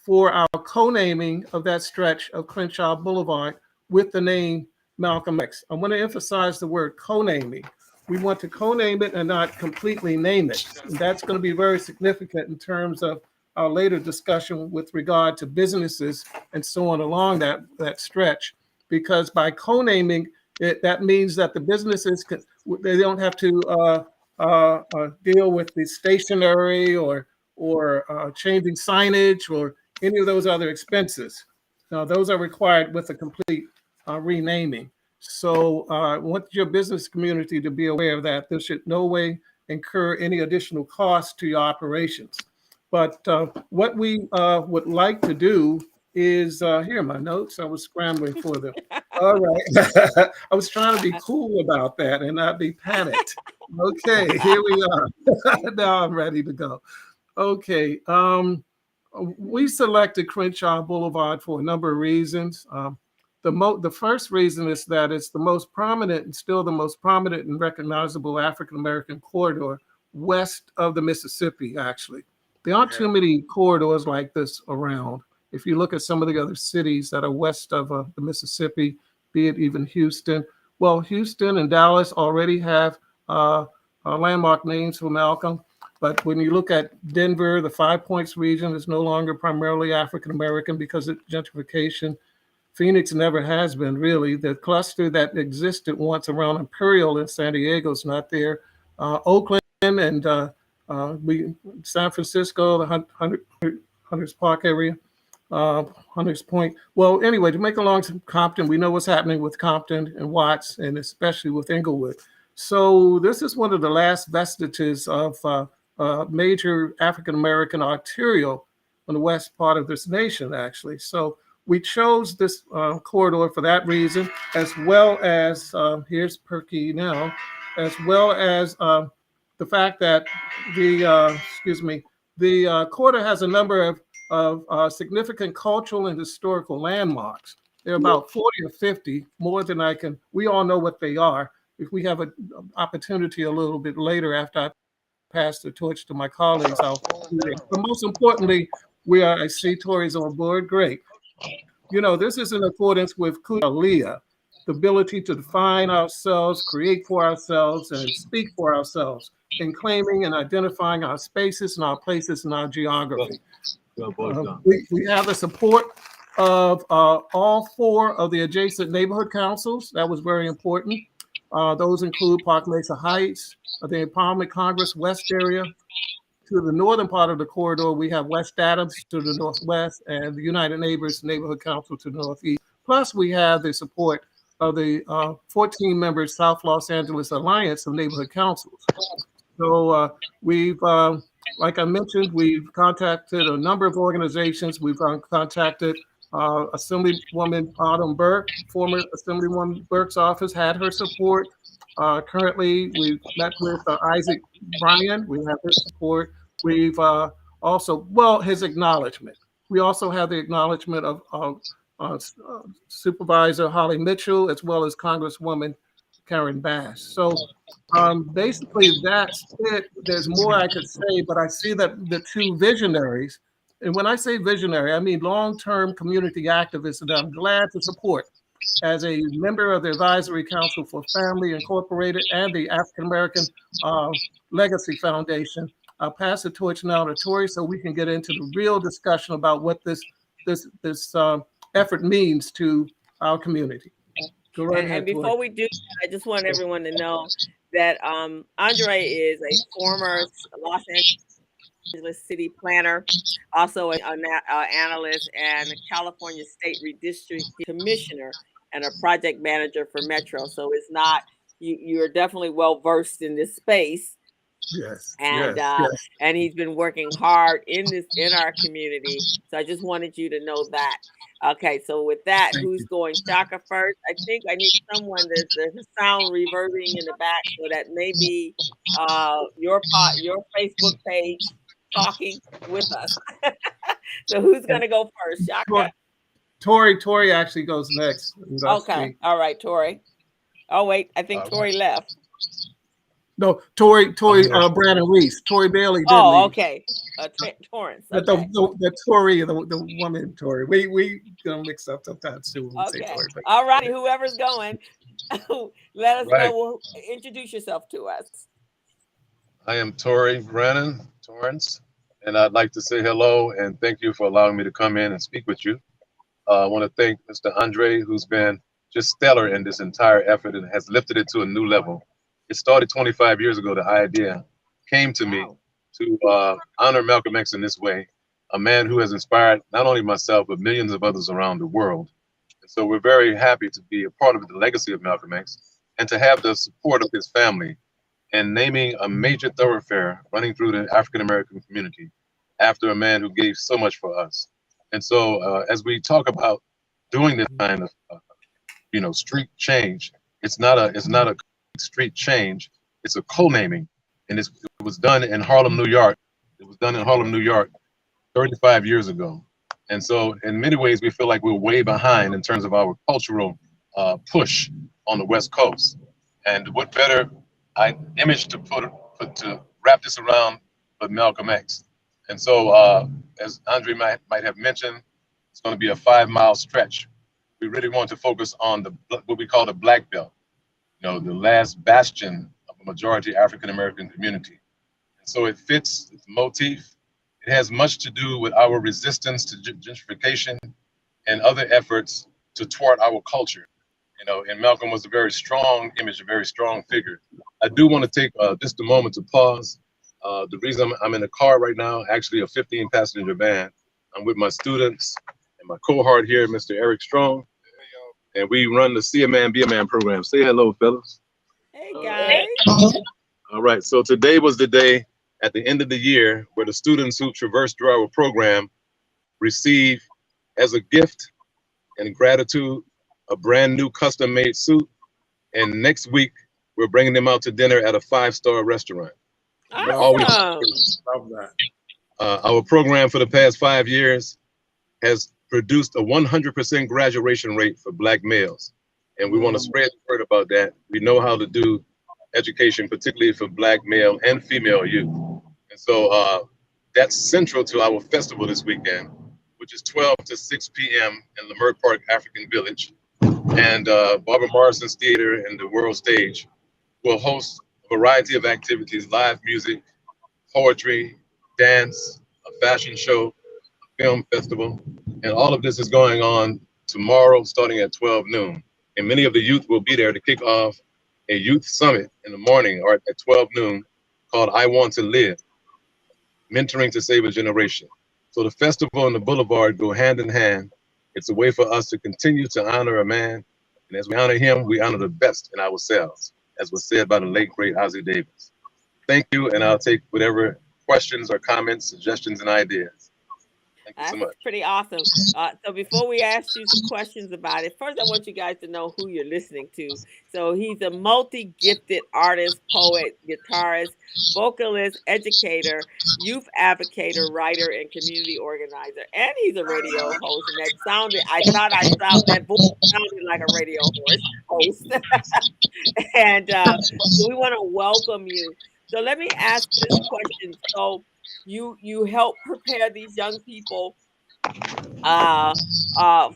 for our co-naming of that stretch of Crenshaw Boulevard with the name Malcolm X. I want to emphasize the word co-naming. We want to co-name it and not completely name it. And that's going to be very significant in terms of our later discussion with regard to businesses and so on along that stretch, because by co-naming it, that means that the businesses they don't have to deal with the stationery or changing signage or any of those other expenses. Now, those are required with a complete renaming. So I want your business community to be aware of that. This should no way incur any additional costs to your operations. But what we would like to do is, here are my notes. I was scrambling for them. All right. I was trying to be cool about that and not be panicked. Okay, here we are. Now I'm ready to go. Okay. We selected Crenshaw Boulevard for a number of reasons. The first reason is that it's the most prominent and still the most prominent and recognizable African-American corridor west of the Mississippi, actually. There aren't too many corridors like this around. If you look at some of the other cities that are west of the Mississippi, be it even Houston. Well, Houston and Dallas already have landmark names for Malcolm. But when you look at Denver, the Five Points region is no longer primarily African-American because of gentrification. Phoenix never has been, really. The cluster that existed once around Imperial in San Diego is not there. Oakland and San Francisco, the Hunters Park area, Hunters Point. Well, anyway, to make a long story, Compton, we know what's happening with Compton and Watts, and especially with Inglewood. So this is one of the last vestiges of major African-American arterial on the west part of this nation, actually. So we chose this corridor for that reason, as well as, here's Perky now, as well as the fact that the corridor has a number of significant cultural and historical landmarks. There are about 40 or 50, more than we all know what they are. If we have an opportunity a little bit later after I pass the torch to my colleagues, I'll do it. But most importantly, I see Tori's on board, great. You know, this is in accordance with Kulia, the ability to define ourselves, create for ourselves, and speak for ourselves in claiming and identifying our spaces and our places and our geography. We have the support of all four of the adjacent neighborhood councils. That was very important. Those include Park Mesa Heights, the Empowerment Congress West area. To the northern part of the corridor, we have West Adams to the northwest and the United Neighbors Neighborhood Council to the northeast. Plus, we have the support of the 14-member South Los Angeles Alliance of Neighborhood Councils. So we've, like I mentioned, we've contacted a number of organizations. We've contacted Assemblywoman Autumn Burke, former Assemblywoman Burke's office had her support. Currently, we've met with Isaac Bryan. We have his support. We've also, his acknowledgement. We also have the acknowledgement of Supervisor Holly Mitchell, as well as Congresswoman Karen Bass. So basically, that's it. There's more I could say, but I see that the two visionaries, and when I say visionary, I mean long-term community activists that I'm glad to support as a member of the Advisory Council for Family Incorporated and the African American Legacy Foundation. I'll pass the torch now to Tori so we can get into the real discussion about what this effort means to our community. Go right ahead, and before we do, I just want everyone to know that Andre is a former Los Angeles city planner, also an analyst and a California State Redistricting Commissioner and a project manager for Metro. So it's not, you're definitely well versed in this space. Yes. And he's been working hard in our community. So I just wanted you to know that. Okay, so with that, who's going? Shaka first. I think I need someone. There's a sound reverbing in the back, so that may be your Facebook page talking with us. So who's going to go first? Shaka. Tori actually goes next. Okay. All right, Tori. Oh, wait. I think Tori left. No, Tori, Brandon Reese. Tori Bailey did Oh, leave. okay. Torrance. But Okay. the Tori, the woman Tori. We gonna mix up sometimes too when we say Okay. Tori. But All righty. Whoever's going, let us know. Introduce yourself to us. I am Tori Brennan, Torrance, and I'd like to say hello and thank you for allowing me to come in and speak with you. I want to thank Mr. Andre, who's been just stellar in this entire effort and has lifted it to a new level. It started 25 years ago. The idea came to me to honor Malcolm X in this way, a man who has inspired not only myself, but millions of others around the world. And so we're very happy to be a part of the legacy of Malcolm X and to have the support of his family and naming a major thoroughfare running through the African American community after a man who gave so much for us. And so, as we talk about doing this kind of, street change, it's not a street change. It's a co-naming, and it was done in Harlem, New York. It was done in Harlem, New York, 35 years ago. And so, in many ways, we feel like we're way behind in terms of our cultural push on the West Coast. And what better image to put to wrap this around but Malcolm X. And so, as Andre might have mentioned, it's going to be a 5-mile stretch. We really want to focus on what we call the Black Belt, the last bastion of a majority African American community. And so it fits its motif. It has much to do with our resistance to gentrification and other efforts to thwart our culture. And Malcolm was a very strong image, a very strong figure. I do want to take just a moment to pause. The reason I'm in the car right now, actually a 15-passenger van. I'm with my students and my cohort here, Mr. Eric Strong, and we run the See a Man, Be a Man program. Say hello, fellas. Hey, guys. All right, so today was the day at the end of the year where the students who traverse through our program receive as a gift and gratitude a brand new custom-made suit. And next week, we're bringing them out to dinner at a 5-star restaurant. Awesome. Love that. Our program for the past 5 years has produced a 100% graduation rate for Black males. And we want to spread the word about that. We know how to do education, particularly for Black male and female youth. And so that's central to our festival this weekend, which is 12 to 6 p.m. in Leimert Park African Village. And Barbara Morrison's Theater and the World Stage will host a variety of activities: live music, poetry, dance, a fashion show, a film festival. And all of this is going on tomorrow starting at 12 noon. And many of the youth will be there to kick off a youth summit in the morning or at 12 noon called I Want to Live, Mentoring to Save a Generation. So the festival and the boulevard go hand in hand. It's a way for us to continue to honor a man. And as we honor him, we honor the best in ourselves, as was said by the late, great Ossie Davis. Thank you, and I'll take whatever questions or comments, suggestions, and ideas. Thank you so much. That's pretty awesome. So before we ask you some questions about it, first I want you guys to know who you're listening to. So he's a multi-gifted artist, poet, guitarist, vocalist, educator, youth advocator, writer, and community organizer. And he's a radio host. And that voice sounded like a radio host. And so we want to welcome you. So let me ask this question. So you help prepare these young people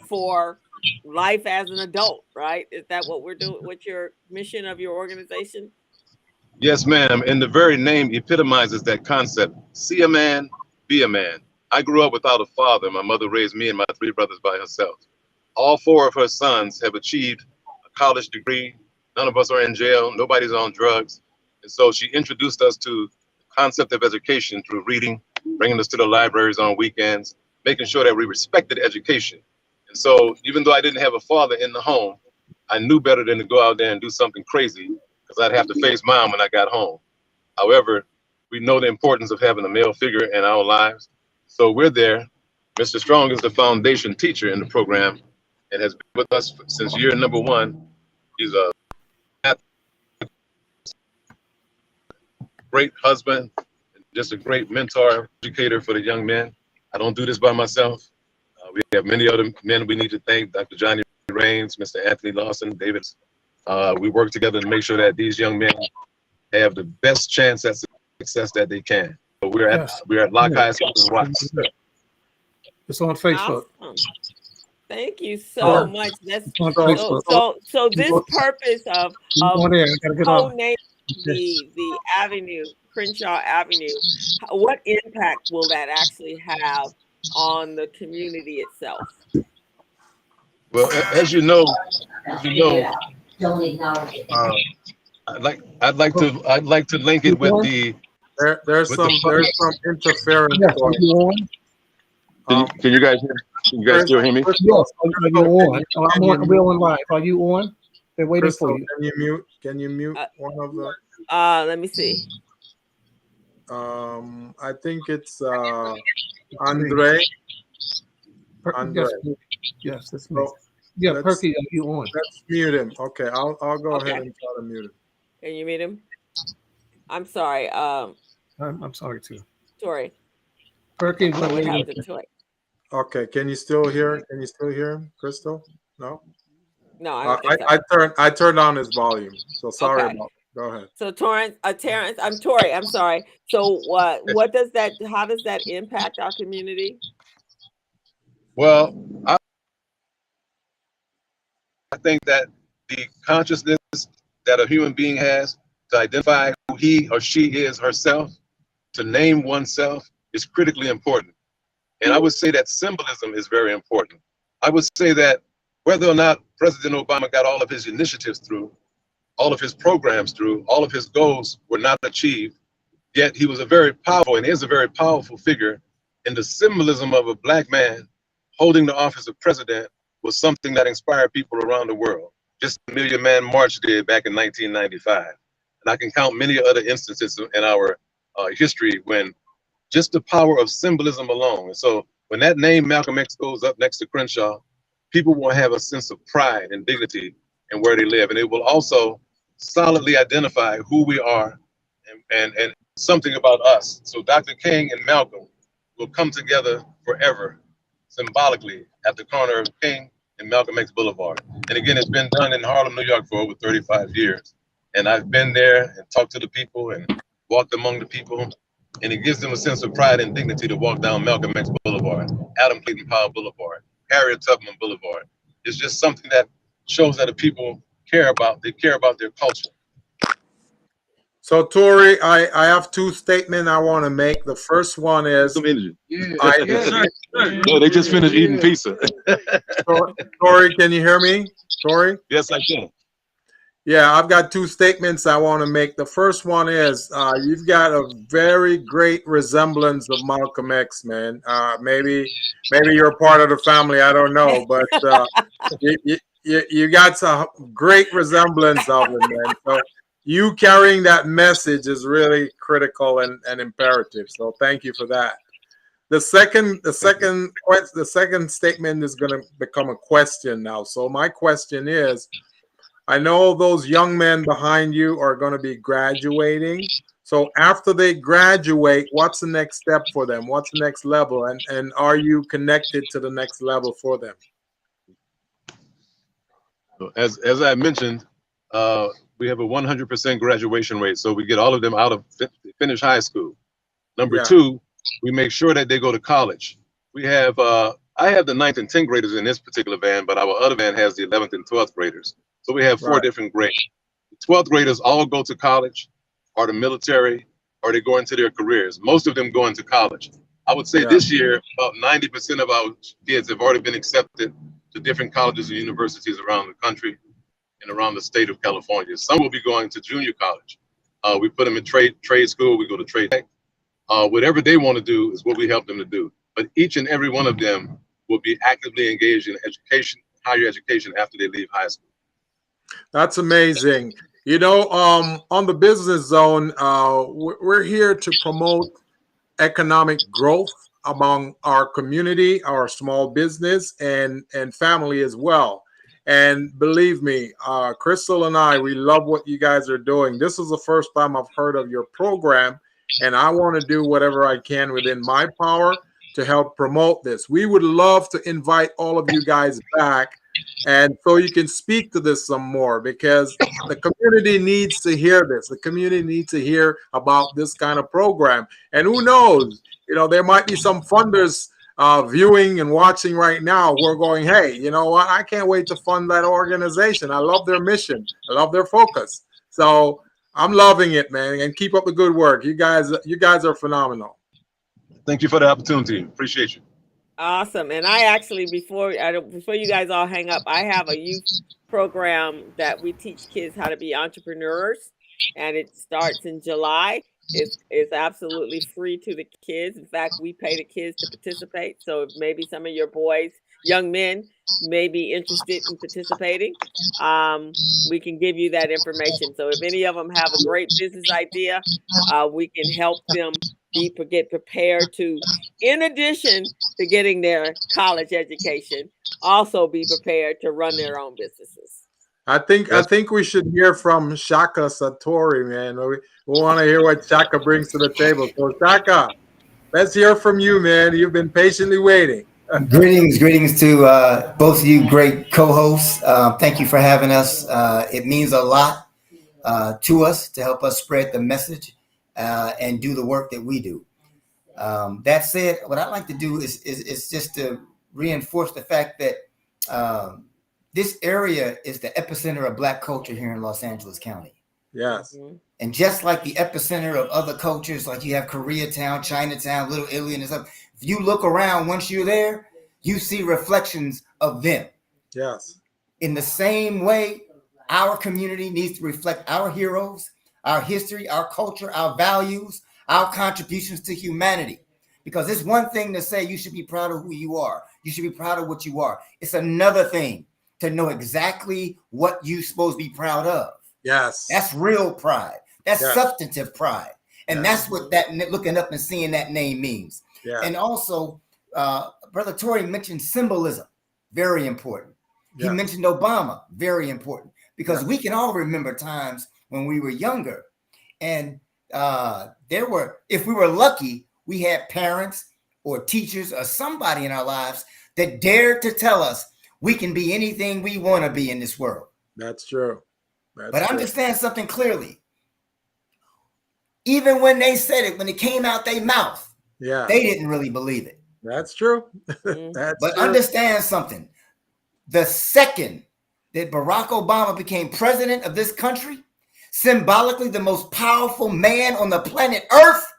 for life as an adult, right? Is that what we're doing? What's your mission of your organization? Yes, ma'am. And the very name epitomizes that concept. See a man, be a man. I grew up without a father. My mother raised me and my 3 brothers by herself. All 4 of her sons have achieved a college degree. None of us are in jail. Nobody's on drugs. And so she introduced us to the concept of education through reading, bringing us to the libraries on weekends, making sure that we respected education. And so even though I didn't have a father in the home, I knew better than to go out there and do something crazy because I'd have to face mom when I got home. However, we know the importance of having a male figure in our lives. So we're there. Mr. Strong is the foundation teacher in the program and has been with us since year number 1. He's a great husband, and just a great mentor, educator for the young men. I don't do this by myself. We have many other men we need to thank, Dr. Johnny Rains, Mr. Anthony Lawson, David. We work together to make sure that these young men have the best chance at success that they can. So we're at Lock High School in Watts. It's on Facebook. Awesome. Thank you so much. That's on Facebook. so this purpose of co-naming the avenue, Crenshaw Avenue, what impact will that actually have on the community itself? Well, as you know, I'd like to link it with the. There's some interference. Yeah. Can you guys hear? Can you guys still hear me? Yes, you're on. We're on live. Are you on? They're waiting for you. Can you mute one of the? Let me see. I think it's Andre. Yes, that's me. Yeah, Perky, are you on? Let's mute him. Okay, I'll go ahead and try to mute him. Can you mute him? I'm sorry. I'm sorry too. Sorry. Perky, okay, can you still hear? Can you still hear him, Crystal? No. No, I turned on his volume. So sorry about that. Go ahead. So Terrence, I'm Tori. I'm sorry. So what does that? How does that impact our community? Well, I think that the consciousness that a human being has to identify who he or she is herself, to name oneself, is critically important. And I would say that symbolism is very important. I would say that whether or not President Obama got all of his initiatives through, all of his programs through, all of his goals were not achieved, yet he was a very powerful and is a very powerful figure. And the symbolism of a Black man holding the office of president was something that inspired people around the world. Just the Million Man March did back in 1995. And I can count many other instances in our history when just the power of symbolism alone. And so when that name Malcolm X goes up next to Crenshaw, people will have a sense of pride and dignity in where they live. And it will also solidly identify who we are and something about us. So Dr. King and Malcolm will come together forever, symbolically, at the corner of King and Malcolm X Boulevard. And again, it's been done in Harlem, New York for over 35 years. And I've been there and talked to the people and walked among the people. And it gives them a sense of pride and dignity to walk down Malcolm X Boulevard, Adam Clayton Powell Boulevard, Harriet Tubman Boulevard. It's just something that shows that the people care about. They care about their culture. So, Tori, I have two statements I want to make. The first one is, no, they just finished eating pizza. Tori, can you hear me? Tori? Yes, I can. Yeah, I've got two statements I want to make. The first one is you've got a very great resemblance of Malcolm X, man. Maybe you're part of the family. I don't know, but you got some great resemblance of him, man. So you carrying that message is really critical and imperative. So thank you for that. The second statement is going to become a question now. So my question is, I know those young men behind you are going to be graduating. So after they graduate, what's the next step for them? What's the next level? And are you connected to the next level for them? As I mentioned, we have a 100% graduation rate. So we get all of them out of finish high school. Number two, we make sure that they go to college. We have, I have the 9th and 10th graders in this particular van, but our other van has the 11th and 12th graders. So we have 4 different grades. The 12th graders all go to college or the military, or they go into their careers. Most of them go into college. I would say this year, about 90% of our kids have already been accepted to different colleges and universities around the country and around the state of California. Some will be going to junior college. We put them in trade school. We go to trade tech. Whatever they want to do is what we help them to do. But each and every one of them will be actively engaged in education, higher education after they leave high school. That's amazing. You know, on the Business Zone, we're here to promote economic growth among our community, our small business, and family as well. And believe me, Crystal and I, we love what you guys are doing. This is the first time I've heard of your program, and I want to do whatever I can within my power to help promote this. We would love to invite all of you guys back, and so you can speak to this some more, because the community needs to hear this. The community needs to hear about this kind of program. And who knows, there might be some funders viewing and watching right now who are going, hey, you know what? I can't wait to fund that organization. I love their mission. I love their focus. So I'm loving it, man. And keep up the good work. You guys are phenomenal. Thank you for the opportunity. Appreciate you. Awesome. And I actually, before you guys all hang up, I have a youth program that we teach kids how to be entrepreneurs, and it starts in July. It's absolutely free to the kids. In fact, we pay the kids to participate. So if maybe some of your boys, young men, may be interested in participating, we can give you that information. So if any of them have a great business idea, we can help them get prepared to, in addition to getting their college education, also be prepared to run their own businesses. I think we should hear from Shaka Satori, man. We want to hear what Shaka brings to the table. So Shaka, let's hear from you, man. You've been patiently waiting. Greetings to both of you great co-hosts. Thank you for having us. It means a lot to us to help us spread the message and do the work that we do. That said, what I'd like to do is just to reinforce the fact that this area is the epicenter of Black culture here in Los Angeles County. Yes. And just like the epicenter of other cultures, like you have Koreatown, Chinatown, Little Italy, and stuff, if you look around, once you're there, you see reflections of them. Yes. In the same way, our community needs to reflect our heroes, our history, our culture, our values, our contributions to humanity. Because it's one thing to say you should be proud of who you are. You should be proud of what you are. It's another thing to know exactly what you're supposed to be proud of. Yes. That's real pride. That's substantive pride. And Yes. that's what that looking up and seeing that name means. Yeah. And also, Brother Tory mentioned symbolism, very important. He mentioned Obama, very important, because we can all remember times when we were younger, and if we were lucky, we had parents or teachers or somebody in our lives that dared to tell us we can be anything we want to be in this world. That's true. But understand something clearly. Even when they said it, when it came out their mouth, they didn't really believe it. That's true. But understand something. The second that Barack Obama became president of this country, symbolically the most powerful man on the planet Earth,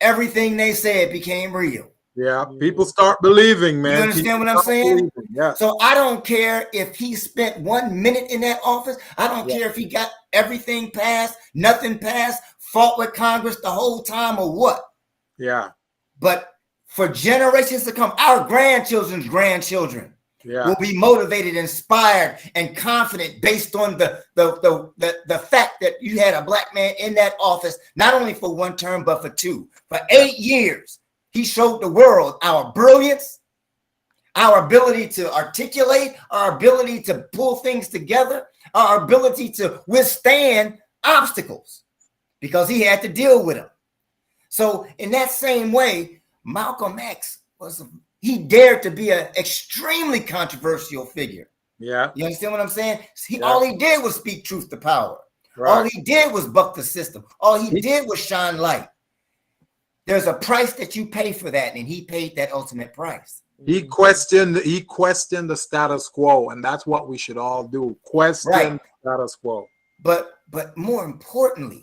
everything they said became real. Yeah, people start believing, man. You understand what I'm saying? Yeah. So I don't care if he spent 1 minute in that office. I don't care if he got everything passed, nothing passed, fought with Congress the whole time or what. Yeah. But for generations to come, our grandchildren's grandchildren will be motivated, inspired, and confident based on the fact that you had a Black man in that office, not only for 1 term, but for 2. For 8 years. He showed the world our brilliance, our ability to articulate, our ability to pull things together, our ability to withstand obstacles, because he had to deal with them. So in that same way, Malcolm X he dared to be an extremely controversial figure. Yeah. You understand what I'm saying? All he did was speak truth to power. Right. All he did was buck the system. All he did was shine light. There's a price that you pay for that, and he paid that ultimate price. He questioned the status quo, and that's what we should all do. Question the status quo. But more importantly,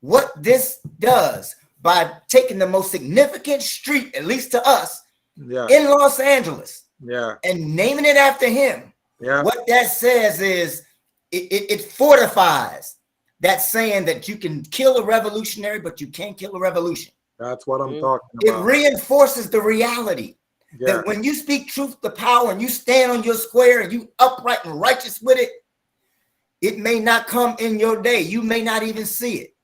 what this does by taking the most significant street, at least to us, in Los Angeles, and naming it after him, what that says is it fortifies that saying that you can kill a revolutionary, but you can't kill a revolution. That's what I'm talking about. It reinforces the reality that when you speak truth to power and you stand on your square and you upright and righteous with it, it may not come in your day. You may not even see it,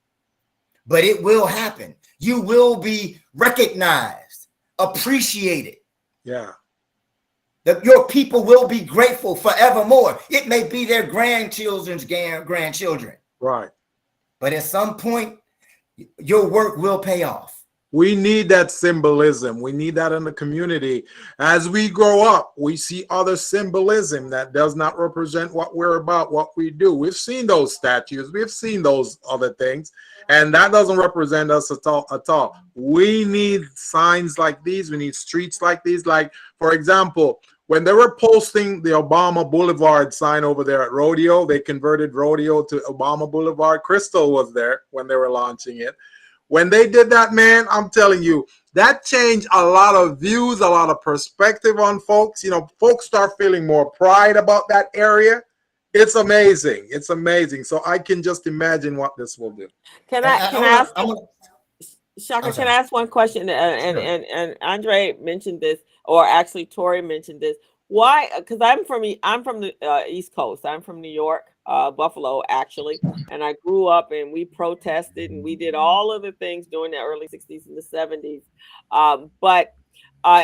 but it will happen. You will be recognized, appreciated. Yeah. That your people will be grateful forevermore. It may be their grandchildren's grandchildren. Right. But at some point, your work will pay off. We need that symbolism. We need that in the community. As we grow up, we see other symbolism that does not represent what we're about, what we do. We've seen those statues. We've seen those other things. And that doesn't represent us at all. We need signs like these. We need streets like these. Like, for example, when they were posting the Obama Boulevard sign over there at Rodeo, they converted Rodeo to Obama Boulevard. Crystal was there when they were launching it. When they did that, man, I'm telling you, that changed a lot of views, a lot of perspective on folks. You know, folks start feeling more pride about that area. It's amazing. It's amazing. So I can just imagine what this will do. Can I ask? Shaka, can I ask one question? And Andre mentioned this, or actually Tori mentioned this. Why? Because I'm from the East Coast. I'm from New York, Buffalo, actually, and I grew up and we protested and we did all of the things during the early '60s and the '70s. But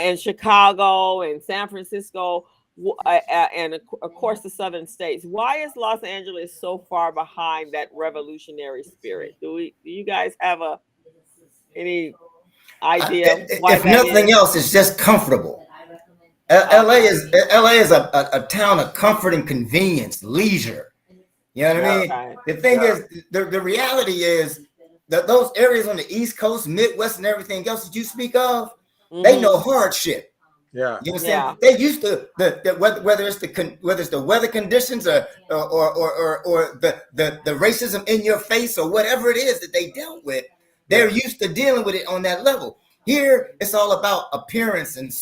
in Chicago and San Francisco, and of course the southern states, why is Los Angeles so far behind that revolutionary spirit? Do you guys have any idea? If nothing else, it's just comfortable. LA is a town of comfort and convenience, leisure. You know what I mean? The thing is, the reality is that those areas on the East Coast, Midwest, and everything else that you speak of, they know hardship. Yeah, you understand? They used to whether it's the weather conditions or the racism in your face or whatever it is that they dealt with. They're used to dealing with it on that level. Here, it's all about appearance and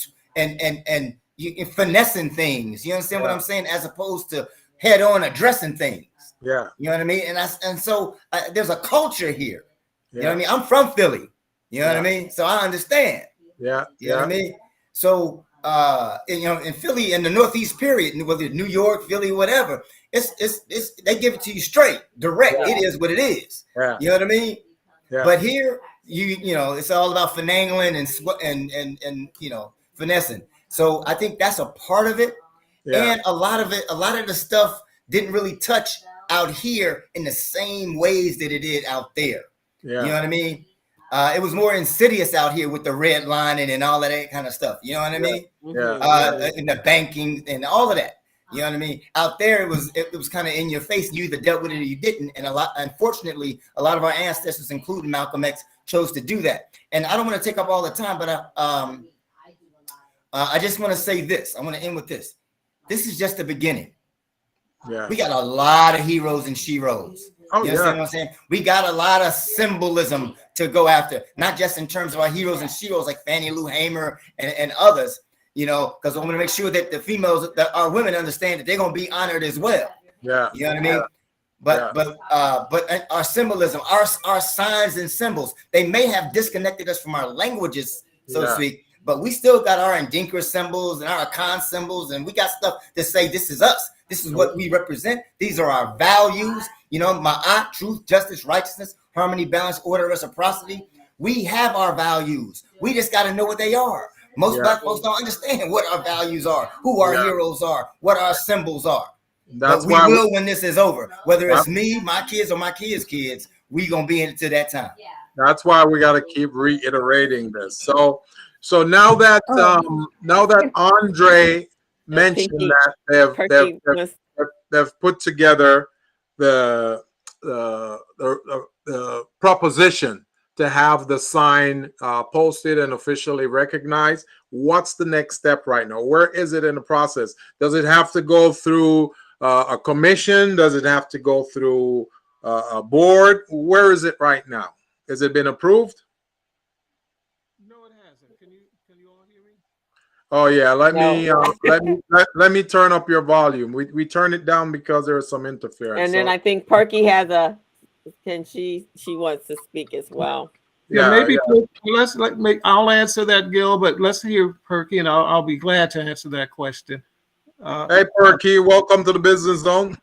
you finessing things. You understand what I'm saying? As opposed to head on addressing things. Yeah, you know what I mean. And so there's a culture here. You know what I mean? I'm from Philly. You know what I mean? So I understand. Yeah, you know what I mean. So in Philly in the Northeast period, whether it's New York, Philly, whatever, it's they give it to you straight, direct. It is what it is. You know what I mean? Yeah. But here, you know, it's all about finagling and finessing. So I think that's a part of it. Yeah. And a lot of the stuff didn't really touch out here in the same ways that it did out there. Yeah. You know what I mean? It was more insidious out here with the red lining and all of that kind of stuff. You know what I mean? Yeah. In the banking and all of that. You know what I mean? Out there, it was kind of in your face. You either dealt with it or you didn't. And unfortunately, a lot of our ancestors, including Malcolm X, chose to do that. And I don't want to take up all the time, but I just want to say this. I want to end with this. This is just the beginning. Yeah. We got a lot of heroes and sheroes. You understand what I'm saying? We got a lot of symbolism to go after, not just in terms of our heroes and sheroes like Fannie Lou Hamer and others. You know, because I want to make sure that the females, that our women understand that they're going to be honored as well. Yeah. You know what I mean? But our symbolism, our signs and symbols, they may have disconnected us from our languages, so to speak, but we still got our Ndinkra symbols and our Akan symbols, and we got stuff to say this is us. This is what we represent. These are our values. You know, Ma'at, truth, justice, righteousness, harmony, balance, order, reciprocity. We have our values. We just got to know what they are. Most black folks don't understand what our values are, who our heroes are, what our symbols are. That's but we will when this is over. Whether it's me, my kids, or my kids' kids, we gonna be into that time. That's why we got to keep reiterating this. So now that Andre mentioned that they've put together the proposition to have the sign posted and officially recognized. What's the next step right now? Where is it in the process? Does it have to go through a commission? Does it have to go through a board? Where is it right now? Has it been approved? No, it hasn't. Can you all hear me? Oh yeah, let me turn up your volume. We turn it down because there is some interference. And then I think Perky has she wants to speak as well. I'll answer that, Gil, but let's hear Perky, and I'll be glad to answer that question. Hey Perky, welcome to the Business Zone.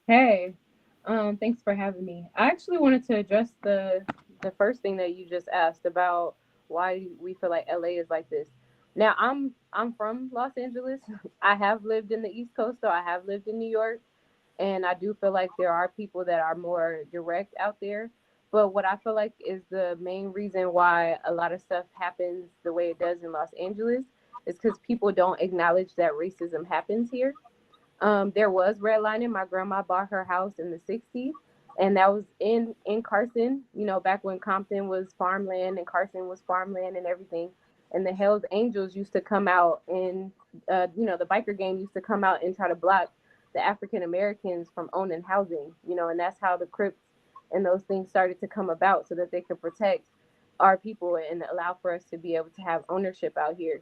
Hey, thanks for having me. I actually wanted to address the first thing that you just asked about why we feel like LA is like this. Now, I'm from Los Angeles. I have lived in the East Coast, so I have lived in New York. And I do feel like there are people that are more direct out there. But what I feel like is the main reason why a lot of stuff happens the way it does in Los Angeles is because people don't acknowledge that racism happens here. There was redlining. My grandma bought her house in the 60s, and that was in Carson, you know, back when Compton was farmland and Carson was farmland and everything. And the Hells Angels used to come out and, you know, the biker gang used to come out and try to block the African Americans from owning housing, you know, and that's how the Crips and those things started to come about so that they could protect our people and allow for us to be able to have ownership out here.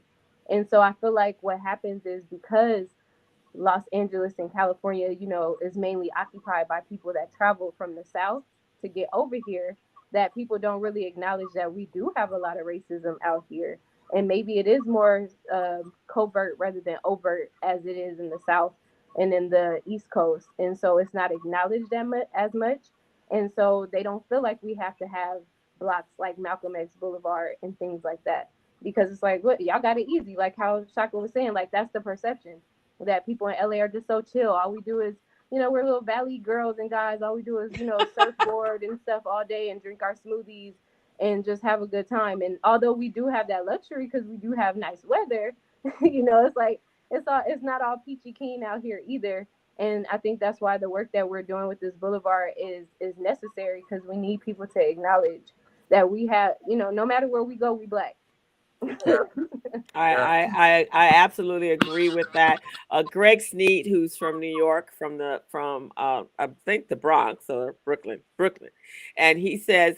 And so I feel like what happens is because Los Angeles and California, you know, is mainly occupied by people that travel from the South to get over here, that people don't really acknowledge that we do have a lot of racism out here. And maybe it is more covert rather than overt as it is in the South and in the East Coast. And so it's not acknowledged as much. And so they don't feel like we have to have blocks like Malcolm X Boulevard and things like that. Because it's like, look, y'all got it easy. Like how Shaka was saying, like that's the perception that people in LA are just so chill. All we do is, you know, we're little valley girls and guys. All we do is, you know, surfboard and stuff all day and drink our smoothies and just have a good time. And although we do have that luxury because we do have nice weather, you know, it's like it's not all peachy keen out here either. And I think that's why the work that we're doing with this boulevard is necessary, because we need people to acknowledge that we have, you know, no matter where we go, we Black. I absolutely agree with that. Greg Sneed, who's from New York, from I think the Bronx or Brooklyn, and he says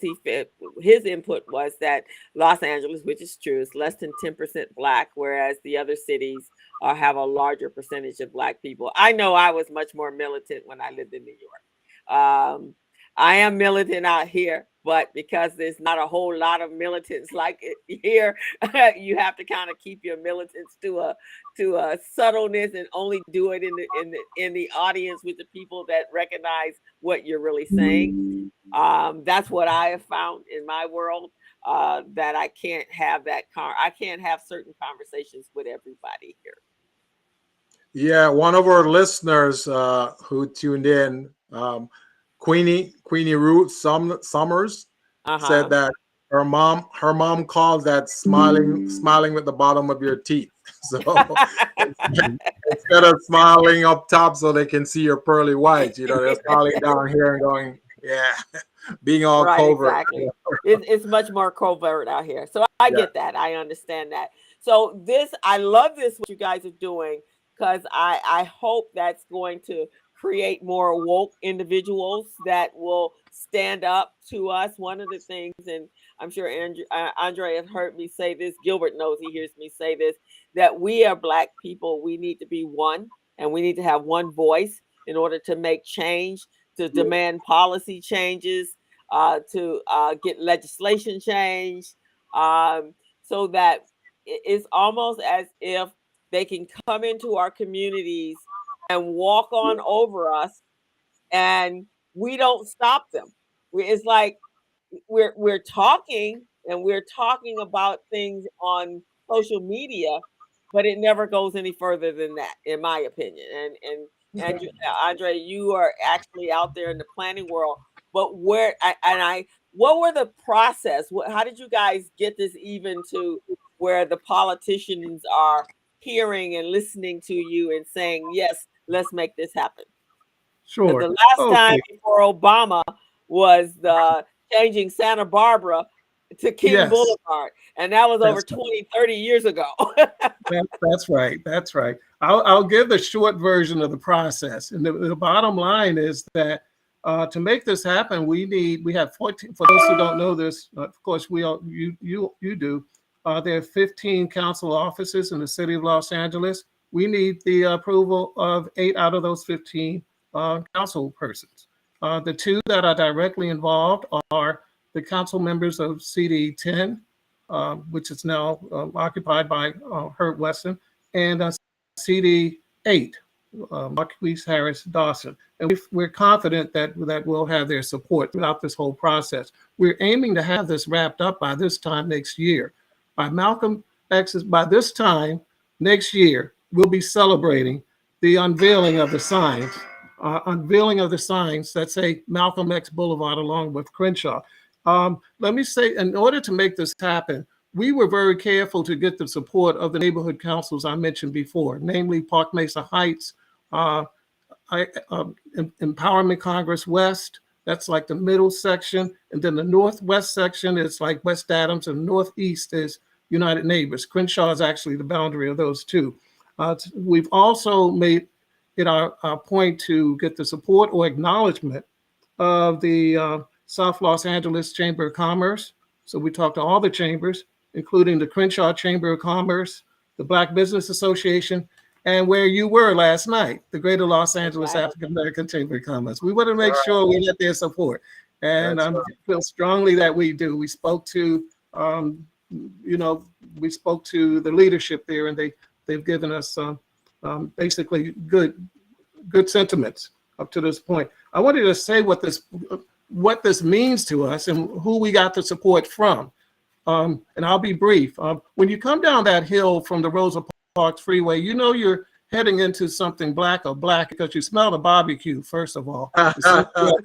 his input was that Los Angeles, which is true, is less than 10% Black, whereas the other cities have a larger percentage of Black people. I know I was much more militant when I lived in New York. I am militant out here, but because there's not a whole lot of militants like it here, you have to kind of keep your militants to a subtleness and only do it in the audience with the people that recognize what you're really saying. That's what I have found in my world, that I can't have I can't have certain conversations with everybody here. Yeah, one of our listeners who tuned in, Queenie Ruth Summers, said that her mom calls that smiling with the bottom of your teeth. So instead of smiling up top so they can see your pearly whites, you know, they're smiling down here and going, yeah, being all covert. Exactly. It's much more covert out here. So I get that. I understand that. So I love this, what you guys are doing, because I hope that's going to create more woke individuals that will stand up to us. One of the things, and I'm sure Andre has heard me say this, Gilbert knows, he hears me say this, that we are Black people. We need to be one, and we need to have one voice in order to make change, to demand policy changes, to get legislation changed, so that it's almost as if they can come into our communities and walk on over us, and we don't stop them. It's like we're talking about things on social media, but it never goes any further than that, in my opinion. And Andre, you are actually out there in the planning world. But what were the process? How did you guys get this even to where the politicians are hearing and listening to you and saying, yes, let's make this happen? Sure. The last time before Obama was the changing Santa Barbara to King Boulevard, and that was over 20, 30 years ago. That's right. That's right. I'll give the short version of the process. And the bottom line is that to make this happen, we have 14, for those who don't know this, of course, you do. There are 15 council offices in the city of Los Angeles. We need the approval of 8 out of those 15 council persons. The 2 that are directly involved are the council members of CD 10, which is now occupied by Herb Weston, and CD 8, Marquise Harris Dawson. And we're confident that we'll have their support throughout this whole process. We're aiming to have this wrapped up by this time next year. By this time next year, we'll be celebrating the unveiling of the signs that say Malcolm X Boulevard along with Crenshaw. Let me say, in order to make this happen, we were very careful to get the support of the neighborhood councils I mentioned before, namely Park Mesa Heights, Empowerment Congress West. That's like the middle section. And then the northwest section is like West Adams, and northeast is United Neighbors. Crenshaw is actually the boundary of those two. We've also made it our point to get the support or acknowledgement of the South Los Angeles Chamber of Commerce. So we talked to all the chambers, including the Crenshaw Chamber of Commerce, the Black Business Association, and where you were last night, the Greater Los Angeles African American Chamber of Commerce. We want to make sure we get their support. And I feel strongly that we do. We spoke to, we spoke to the leadership there, and they've given us basically good sentiments up to this point. I wanted to say what this means to us and who we got the support from. And I'll be brief. When you come down that hill from the Rosa Parks Freeway, you know you're heading into something black because you smell the barbecue, first of all. And cocoa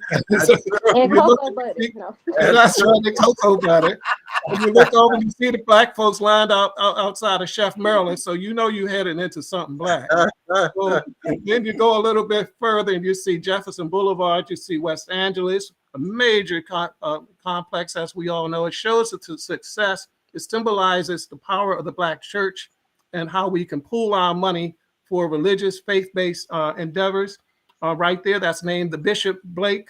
butter. No. That's right, the cocoa butter. And you look over and you see the black folks lined up outside of Chef Maryland, so you know you're heading into something black. So, then you go a little bit further and you see Jefferson Boulevard, you see West Angeles, a major complex, as we all know. It shows the success. It symbolizes the power of the Black church and how we can pool our money for religious, faith-based endeavors. Right there, that's named the Bishop Blake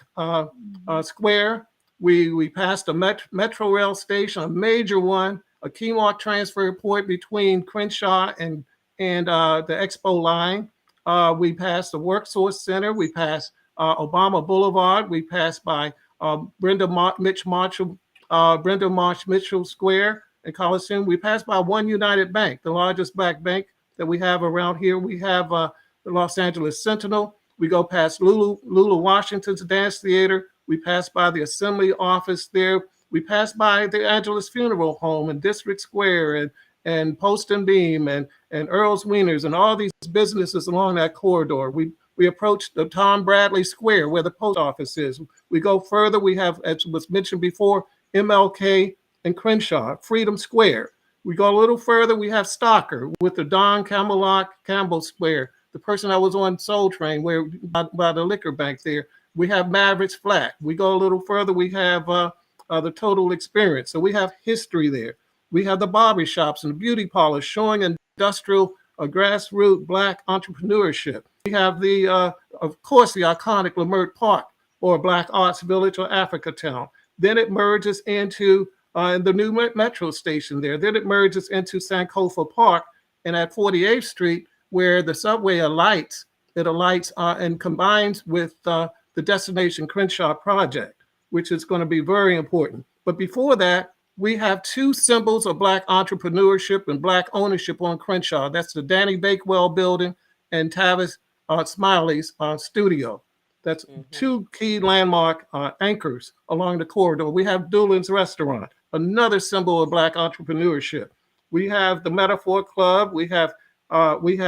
Square. We passed a Metro Rail station, a major one, a Keymark transfer point between Crenshaw and the Expo line. We passed the Worksource Center. We passed Obama Boulevard. We passed by Brenda Marsh Mitchell Square and Coliseum. We passed by One United Bank, the largest black bank that we have around here. We have the Los Angeles Sentinel. We go past Lulu Washington's Dance Theater. We pass by the Assembly office there. We pass by the Angeles Funeral Home and District Square and Post and Beam and Earl's Wieners and all these businesses along that corridor. We approach the Tom Bradley Square where the post office is. We go further. We have, as was mentioned before, MLK and Crenshaw, Freedom Square. We go a little further. We have Stocker with the Don Campbell Square, the person that was on Soul Train by the liquor bank there. We have Mavericks Flat. We go a little further. We have the Total Experience. So we have history there. We have the barber shops and the beauty parlors showing industrial grassroots Black entrepreneurship. We have of course, the iconic Leimert Park or Black Arts Village or Africa Town. Then it merges into the new metro station there. Then it merges into Sankofa Park and at 48th Street, where the subway alights. It alights and combines with the Destination Crenshaw project, which is going to be very important. But before that, we have two symbols of Black entrepreneurship and Black ownership on Crenshaw. That's the Danny Bakewell building and Tavis Smiley's studio. That's two key landmark anchors along the corridor. We have Doolin's Restaurant, another symbol of Black entrepreneurship. We have the Metaphor Club. We have the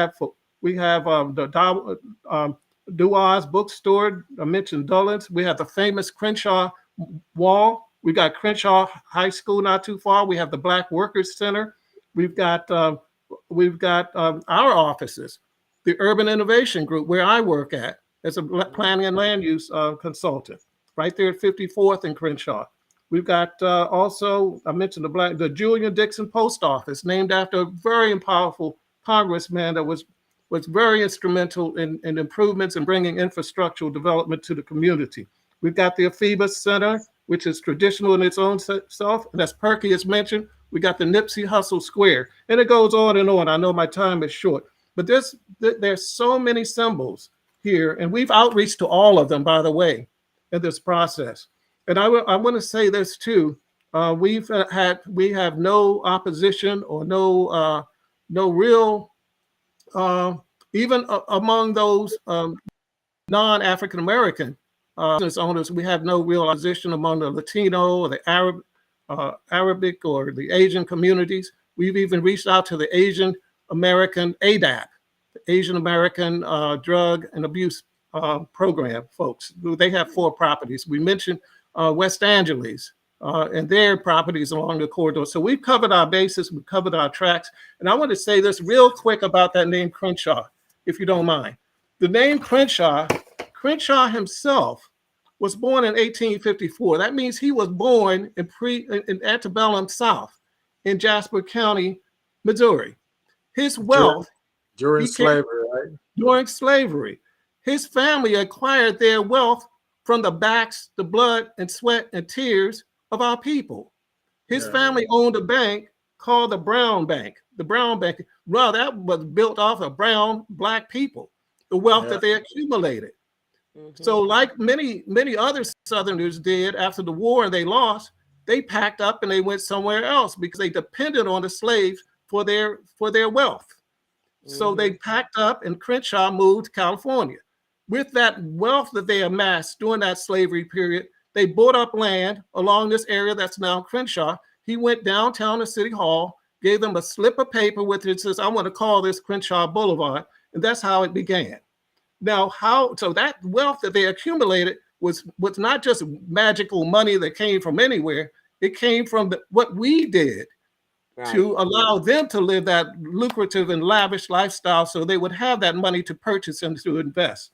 Duaz Bookstore. I mentioned Dulles. We have the famous Crenshaw Wall. We got Crenshaw High School not too far. We have the Black Workers Center. We've got our offices, the Urban Innovation Group, where I work at as a planning and land use consultant, right there at 54th and Crenshaw. We've got also, I mentioned the Julian Dixon Post Office, named after a very powerful congressman that was very instrumental in improvements and bringing infrastructural development to the community. We've got the Afiba Center, which is traditional in its own self, and as Perky has mentioned, we got the Nipsey Hussle Square, and it goes on and on. I know my time is short, but there's so many symbols here, and we've outreached to all of them, by the way, in this process. And I want to say this too. We have no opposition or no real, even among those non-African American business owners, we have no real opposition among the Latino or the Arabic or the Asian communities. We've even reached out to the Asian American ADAP, the Asian American Drug and Abuse Program folks. They have 4 properties. We mentioned West Angeles, and their properties along the corridor. So we've covered our bases, we've covered our tracks. And I want to say this real quick about that name Crenshaw, if you don't mind. The name Crenshaw himself was born in 1854. That means he was born in antebellum South in Jasper County, Missouri. His wealth during slavery, right? During slavery, his family acquired their wealth from the backs, the blood and sweat and tears of our people. His family owned a bank called the Brown Bank. The Brown Bank, well, that was built off of brown black people, the wealth that they accumulated. So like many other Southerners did after the war and they lost, they packed up and they went somewhere else because they depended on the slaves for their wealth. So they packed up and Crenshaw moved to California. With that wealth that they amassed during that slavery period, they bought up land along this area that's now Crenshaw. He went downtown to City Hall, gave them a slip of paper with it, says, I want to call this Crenshaw Boulevard. And that's how it began. Now, so that wealth that they accumulated was not just magical money that came from anywhere. It came from what we did to allow them to live that lucrative and lavish lifestyle so they would have that money to purchase and to invest.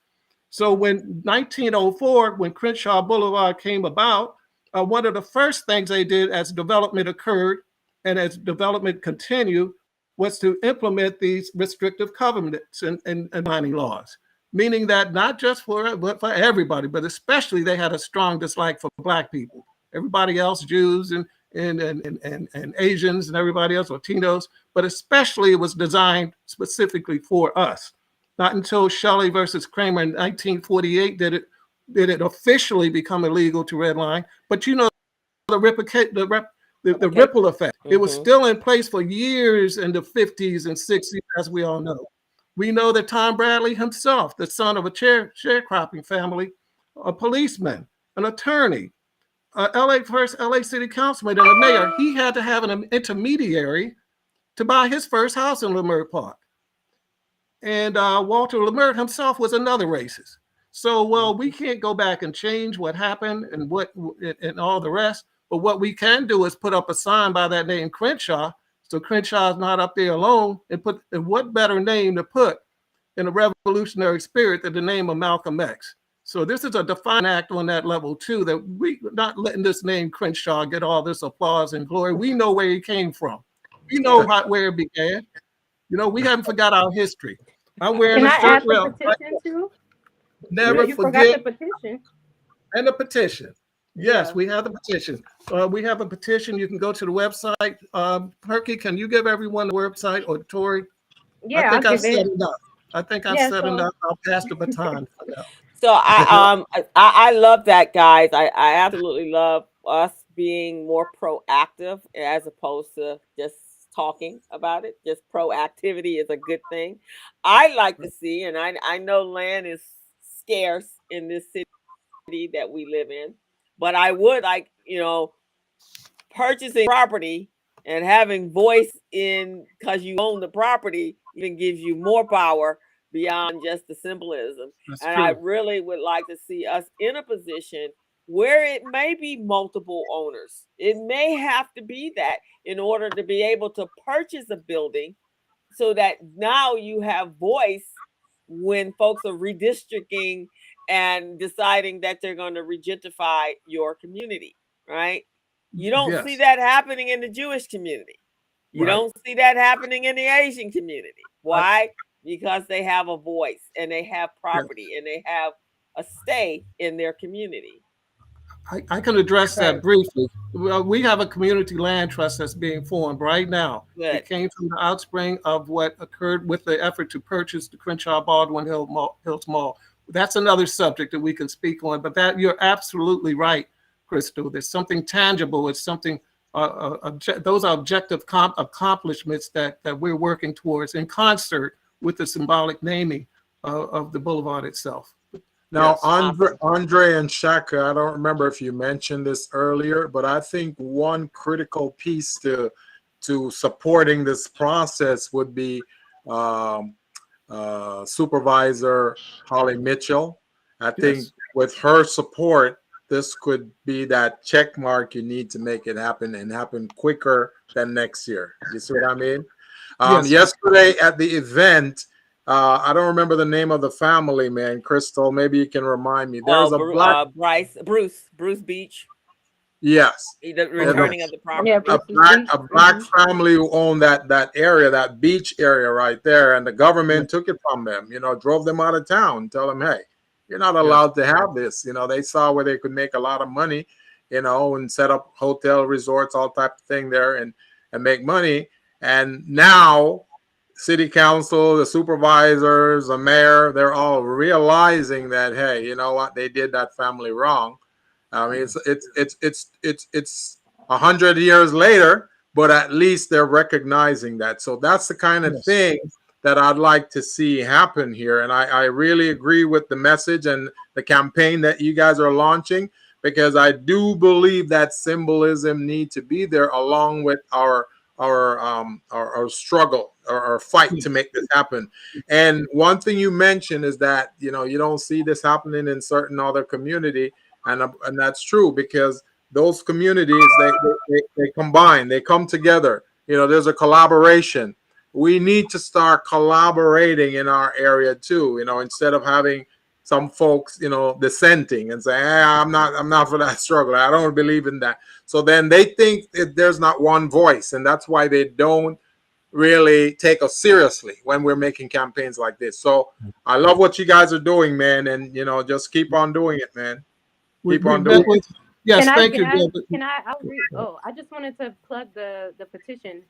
So when 1904, when Crenshaw Boulevard came about, one of the first things they did as development occurred and as development continued was to implement these restrictive covenants and mining laws, meaning that not just for everybody, but especially they had a strong dislike for Black people. Everybody else, Jews and Asians and everybody else, Latinos, but especially it was designed specifically for us. Not until Shelley versus Kramer in 1948 did it officially become illegal to redline. But you know the ripple effect. It was still in place for years in the 50s and 60s, as we all know. We know that Tom Bradley himself, the son of a sharecropping family, a policeman, an attorney, first LA City Councilman and a mayor, he had to have an intermediary to buy his first house in Leimert Park. And Walter Leimert himself was another racist. So, well, we can't go back and change what happened and all the rest. But what we can do is put up a sign by that name Crenshaw, so Crenshaw is not up there alone. And what better name to put in a revolutionary spirit than the name of Malcolm X? So this is a defiant act on that level too, that we not letting this name Crenshaw get all this applause and glory. We know where he came from. We know where it began. You know, we haven't forgot our history. I'm wearing a shirt. Can I add the petition too? Never you forget forgot the petition. And the petition. Yes, we have the petition. We have a petition. You can go to the website. Perky, can you give everyone the website, or Tori? Yeah, I think I've set enough. I've said enough. I'll pass the baton for now. So I love that, guys. I absolutely love us being more proactive as opposed to just talking about it. Just proactivity is a good thing. I like to see, and I know land is scarce in this city that we live in, but I would like, purchasing property and having voice in, because you own the property, even gives you more power beyond just the symbolism. That's and true. I really would like to see us in a position where it may be multiple owners. It may have to be that in order to be able to purchase a building, so that now you have voice when folks are redistricting and deciding that they're going to regentrify your community, right? You don't see that happening in the Jewish community. You don't see that happening in the Asian community. Why? Because they have a voice and they have property and they have a stay in their community. I can address that briefly. Well, we have a community land trust that's being formed right now. Good. It came from the outspring of what occurred with the effort to purchase the Crenshaw Baldwin Hills Mall. That's another subject that we can speak on, but that you're absolutely right, Crystal. There's something tangible. It's something, those are objective accomplishments that we're working towards in concert with the symbolic naming of the boulevard itself. Now, yes. Andre and Shaka, I don't remember if you mentioned this earlier, but I think one critical piece to supporting this process would be Supervisor Holly Mitchell. I think with her support, this could be that check mark you need to make it happen and happen quicker than next year. You see what I mean? Yes. Yesterday at the event, I don't remember the name of the family, man. Crystal, maybe you can remind me. There's a black Bruce Beach. Yes. The returning of the property. Yeah, a black family who owned that area, that beach area right there, and the government took it from them, drove them out of town, tell them, hey, you're not allowed to have this. They saw where they could make a lot of money, and set up hotel resorts, all type of thing there and make money. And now city council, the supervisors, the mayor, they're all realizing that, hey, you know what, they did that family wrong. I mean, it's 100 years later, but at least they're recognizing that. So that's the kind of thing that I'd like to see happen here. And I really agree with the message and the campaign that you guys are launching, because I do believe that symbolism need to be there along with our struggle or our fight to make this happen. And one thing you mentioned is that, you don't see this happening in certain other community. And that's true, because those communities, they combine, they come together. There's a collaboration. We need to start collaborating in our area too. Instead of having some folks, dissenting and say, hey, I'm not for that struggle. I don't believe in that. So then they think that there's not one voice, and that's why they don't really take us seriously when we're making campaigns like this. So I love what you guys are doing, man, and just keep on doing it, man. Keep on doing it. Yes, thank you. I'll read. Oh, I just wanted to plug the petition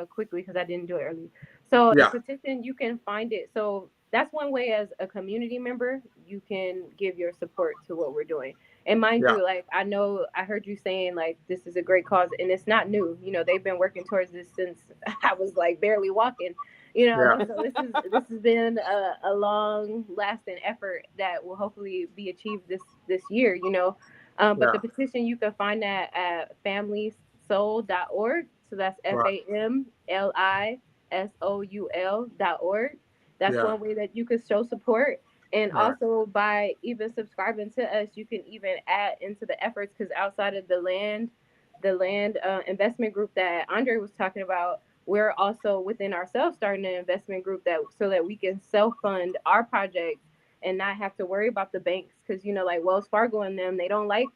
quickly because I didn't do it earlier. So the petition, you can find it. So that's one way as a community member, you can give your support to what we're doing. And mind you, like, I know I heard you saying like this is a great cause, and it's not new. They've been working towards this since I was like barely walking. So this has been a long lasting effort that will hopefully be achieved this year. But the petition, you can find that at FamilySoul.org. So that's FAMLISOUL.org. That's one way that you can show support. And also by even subscribing to us, you can even add into the efforts, because outside of the land investment group that Andre was talking about, we're also within ourselves starting an investment group so that we can self-fund our projects and not have to worry about the banks, because like Wells Fargo and them, they don't like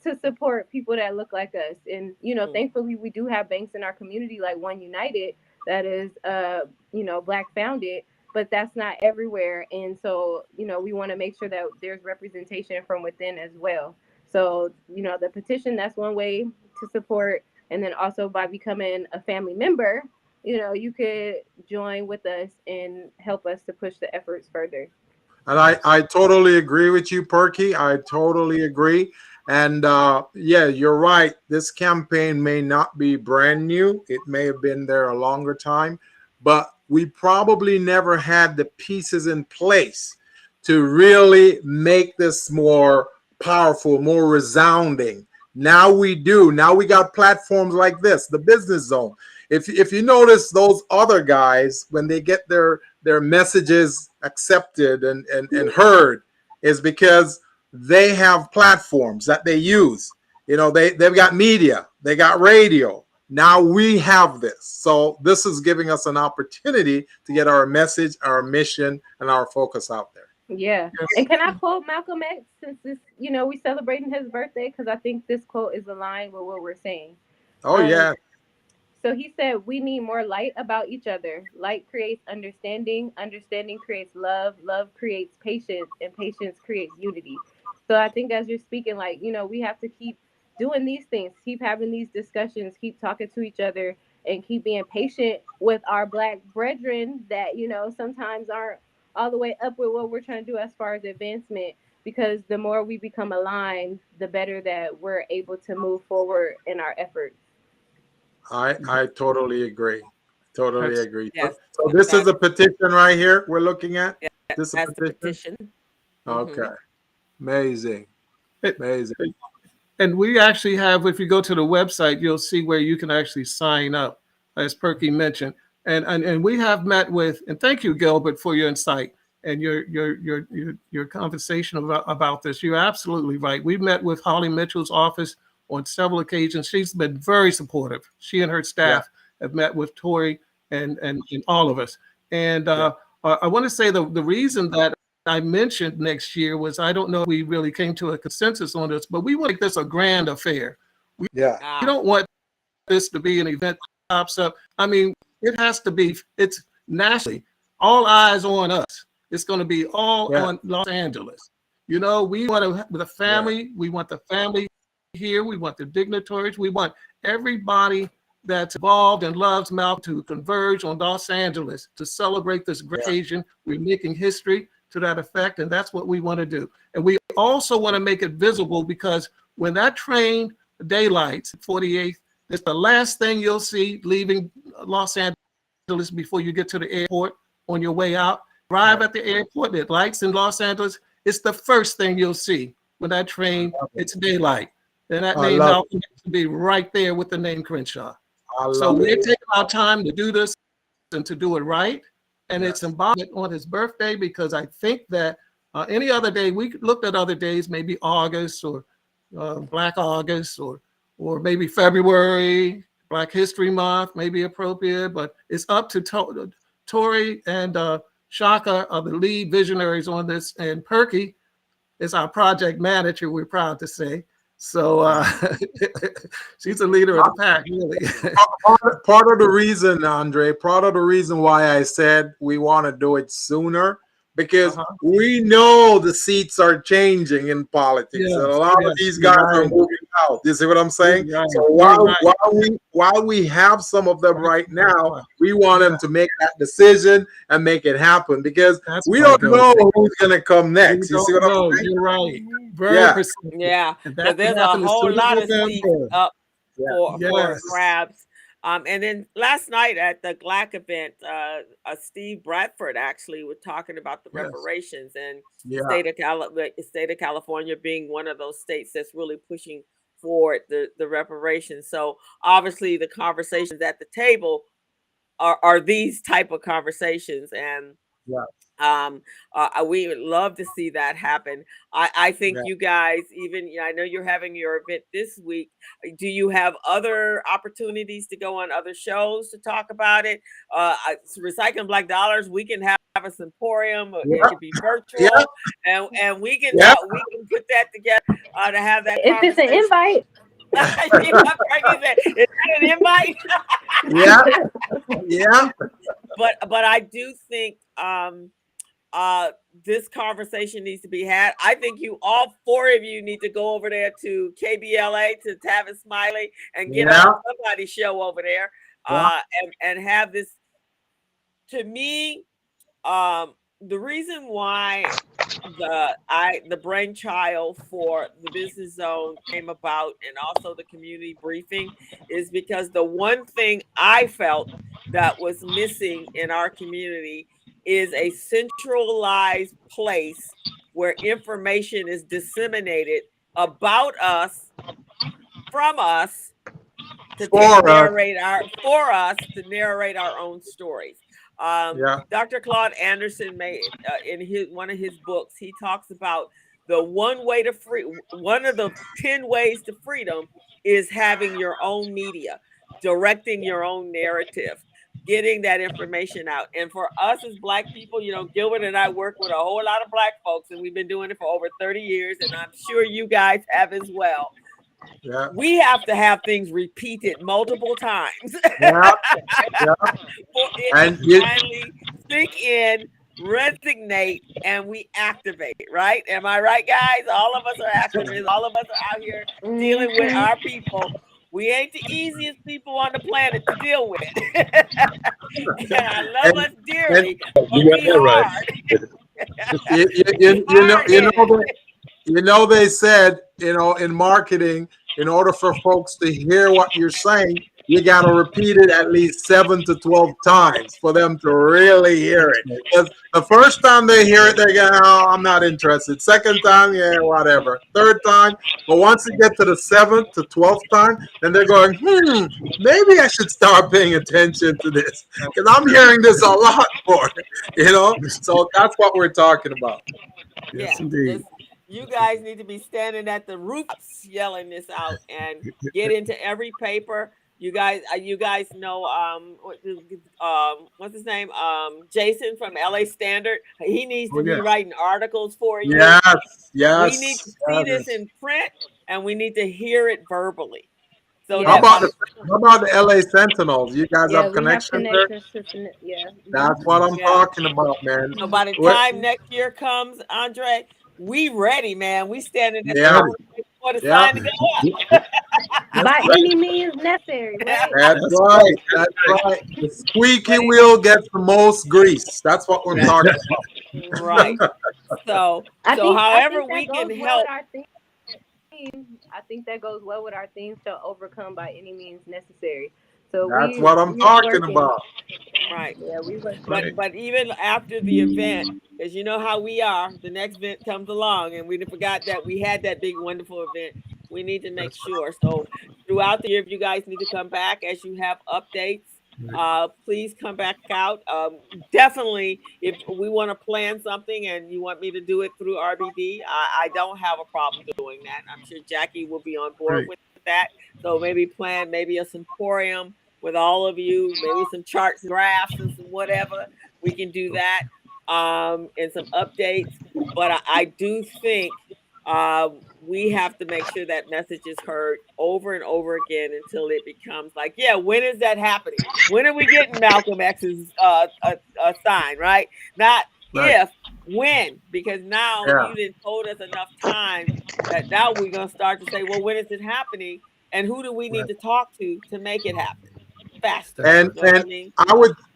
to support people that look like us. And thankfully we do have banks in our community like One United that is Black founded, but that's not everywhere. And so we want to make sure that there's representation from within as well. So the petition, that's one way to support. And then also by becoming a family member, you could join with us and help us to push the efforts further. And I totally agree with you, Perky. I totally agree. And you're right. This campaign may not be brand new. It may have been there a longer time, but we probably never had the pieces in place to really make this more powerful, more resounding. Now we do. Now we got platforms like this, the Business Zone. If you notice, those other guys, when they get their messages accepted and heard, is because they have platforms that they use. They've got media, they got radio. Now we have this. So this is giving us an opportunity to get our message, our mission, and our focus out there. Yeah. And can I quote Malcolm X, since this, we celebrating his birthday, because I think this quote is aligned with what we're saying. Oh, yeah. So he said, we need more light about each other. Light creates understanding. Understanding creates love. Love creates patience, and patience creates unity. So I think as you're speaking, like, we have to keep doing these things, keep having these discussions, keep talking to each other, and keep being patient with our Black brethren that, sometimes aren't all the way up with what we're trying to do as far as advancement, because the more we become aligned, the better that we're able to move forward in our efforts. I totally agree. Totally agree. Yes. So this is a petition right here we're looking at? Yeah, This is that's a the petition? petition. Okay. Amazing. Amazing. And we actually have, if you go to the website, you'll see where you can actually sign up, as Perky mentioned. And we have met with, and thank you, Gilbert, for your insight. and your conversation about this. You're absolutely right. We met with Holly Mitchell's office on several occasions. She's been very supportive. She and her staff have met with Tori and all of us. And I want to say the reason that I mentioned next year was, I don't know if we really came to a consensus on this, but we want to make this a grand affair. We don't want this to be an event that pops up. I mean, it has to be, it's nationally, all eyes on us. It's going to be all on Los Angeles. You know, we want the family, we want the family here, we want the dignitaries, we want everybody that's involved and loves Malcolm to converge on Los Angeles to celebrate this great occasion. We're making history to that effect, and that's what we want to do. And we also want to make it visible, because when that train daylights 48th, it's the last thing you'll see leaving Los Angeles before you get to the airport on your way out. Arrive at the airport, it lights in Los Angeles. It's the first thing you'll see when that train, it's daylight. And that name Malcolm to be right there with the name Crenshaw. So we're taking our time to do this and to do it right. And it's symbolic on his birthday, because I think that any other day, we looked at other days, maybe August or Black August, or maybe February, Black History Month, may be appropriate, but it's up to Tori and Shaka are the lead visionaries on this, and Perky is our project manager, we're proud to say. So she's a leader of the pack, really. Part of the reason, Andre, part of the reason why I said we want to do it sooner, because we know the seats are changing in politics, and a lot of these guys are moving out. You see what I'm saying? So while we have some of them right now, we want them to make that decision and make it happen, because we don't know who's going to come next. You see what I'm saying? You're right. Because there's a whole lot of seats up for grabs. And then last night at the GLAC event, Steve Bradford actually was talking about the reparations, and the state of California being one of those states that's really pushing forward the reparations. So obviously the conversations at the table are these type of conversations, and we would love to see that happen. I think you guys, even, I know you're having your event this week. Do you have other opportunities to go on other shows to talk about it? Recycling Black Dollars, we can have a symposium. It could be virtual, and we can put that together to have that. If it's an invite. Is that an invite? But I do think this conversation needs to be had. I think all four of you need to go over there to KBLA, to Tavis Smiley, and get on somebody's show over there, and have this. To me, the reason why the brainchild for the Business Zone came about, and also the community briefing, is because the one thing I felt that was missing in our community is a centralized place where information is disseminated about us, from us, to narrate our own stories. Dr. Claude Anderson made in one of his books, he talks about one of the 10 ways to freedom is having your own media, directing your own narrative, getting that information out. And for us as Black people, Gilbert and I work with a whole lot of Black folks, and we've been doing it for over 30 years, and I'm sure you guys have as well. We have to have things repeated multiple times for it to finally sink in, resonate, and we activate, right? Am I right, guys? All of us are activists. All of us are out here dealing with our people. We ain't the easiest people on the planet to deal with. And I love us dearly, but we hard. They said, in marketing, in order for folks to hear what you're saying, you got to repeat it at least 7 to 12 times for them to really hear it. Because the first time they hear it, they go, "Oh, I'm not interested." Second time, yeah, whatever. Third time, but once they get to the 7th to 12th time, then they're going, maybe I should start paying attention to this because I'm hearing this a lot more, So that's what we're talking about. Yes, indeed. You guys need to be standing at the rooftops yelling this out and get into every paper. You guys know what's his name? Jason from LA Standard. He needs to be writing articles for you. Yes. We need to see this in print, and we need to hear it verbally. So how about the LA Sentinels? You guys have connections there? That's what I'm talking about, man. So by the time next year comes, Andre, we ready, man. We standing at for the sign to go up. By any means necessary, right? That's right. That's right. The squeaky wheel gets the most grease. That's what we're talking about. Right. So however we can help. I think that goes well with our theme, to overcome by any means necessary. So that's what I'm talking about. Right. Yeah, but even after the event, because you know how we are, the next event comes along, and we forgot that we had that big wonderful event. We need to make sure. So throughout the year, if you guys need to come back as you have updates, please come back out. Definitely, if we want to plan something and you want me to do it through RBD, I don't have a problem doing that. I'm sure Jackie will be on board with that. So maybe plan a symposium with all of you, maybe some charts, graphs, and some whatever. We can do that, and some updates. But I do think we have to make sure that message is heard over and over again until it becomes like, when is that happening? When are we getting Malcolm X's sign, right? Not if, when, because now you didn't told us enough time that now we're going to start to say, well, when is it happening? And who do we need to talk to make it happen faster? And you know what I mean?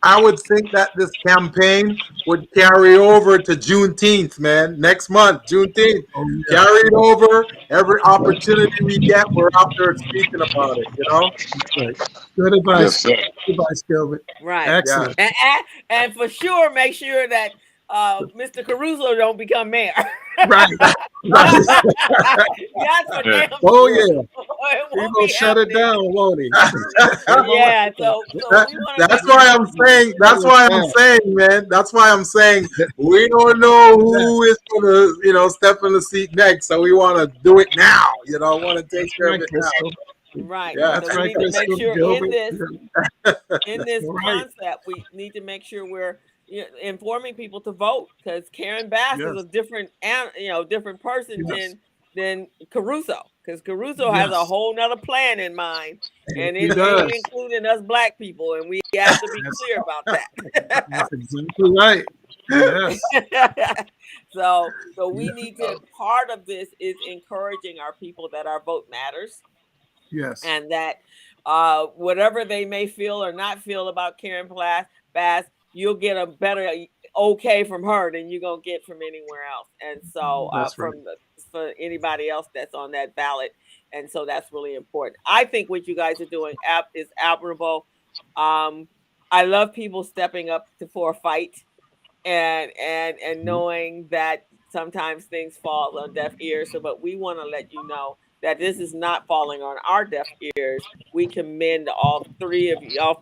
I would think that this campaign would carry over to Juneteenth, man. Next month, Juneteenth. Carry it over. Every opportunity we get, we're out there speaking about it, Good advice. Yes, sir. Good advice, Gilbert. Right. Excellent. And for sure, make sure that Mr. Caruso don't become mayor. Right. That's for damn sure. Oh yeah. He gonna shut it down, won't he? Yeah. So that's why I'm saying. That's why I'm saying, man. That's why I'm saying we don't know who is gonna, step in the seat next. So we want to do it now. Want to take care of it now. Right. Yeah. So we need to make sure in this concept, we need to make sure we're informing people to vote, because Karen Bass is a different person than Caruso, because Caruso has a whole nother plan in mind, and it ain't including us black people, and we have to be clear about that. That's exactly right. Yes. So we need to, part of this is encouraging our people that our vote matters. Yes. And that whatever they may feel or not feel about Karen Bass, you'll get a better okay from her than you're going to get from anywhere else. And so for anybody else that's on that ballot. And so that's really important. I think what you guys are doing is admirable. I love people stepping up for a fight and knowing that sometimes things fall on deaf ears. But we want to let you know that this is not falling on our deaf ears. We commend all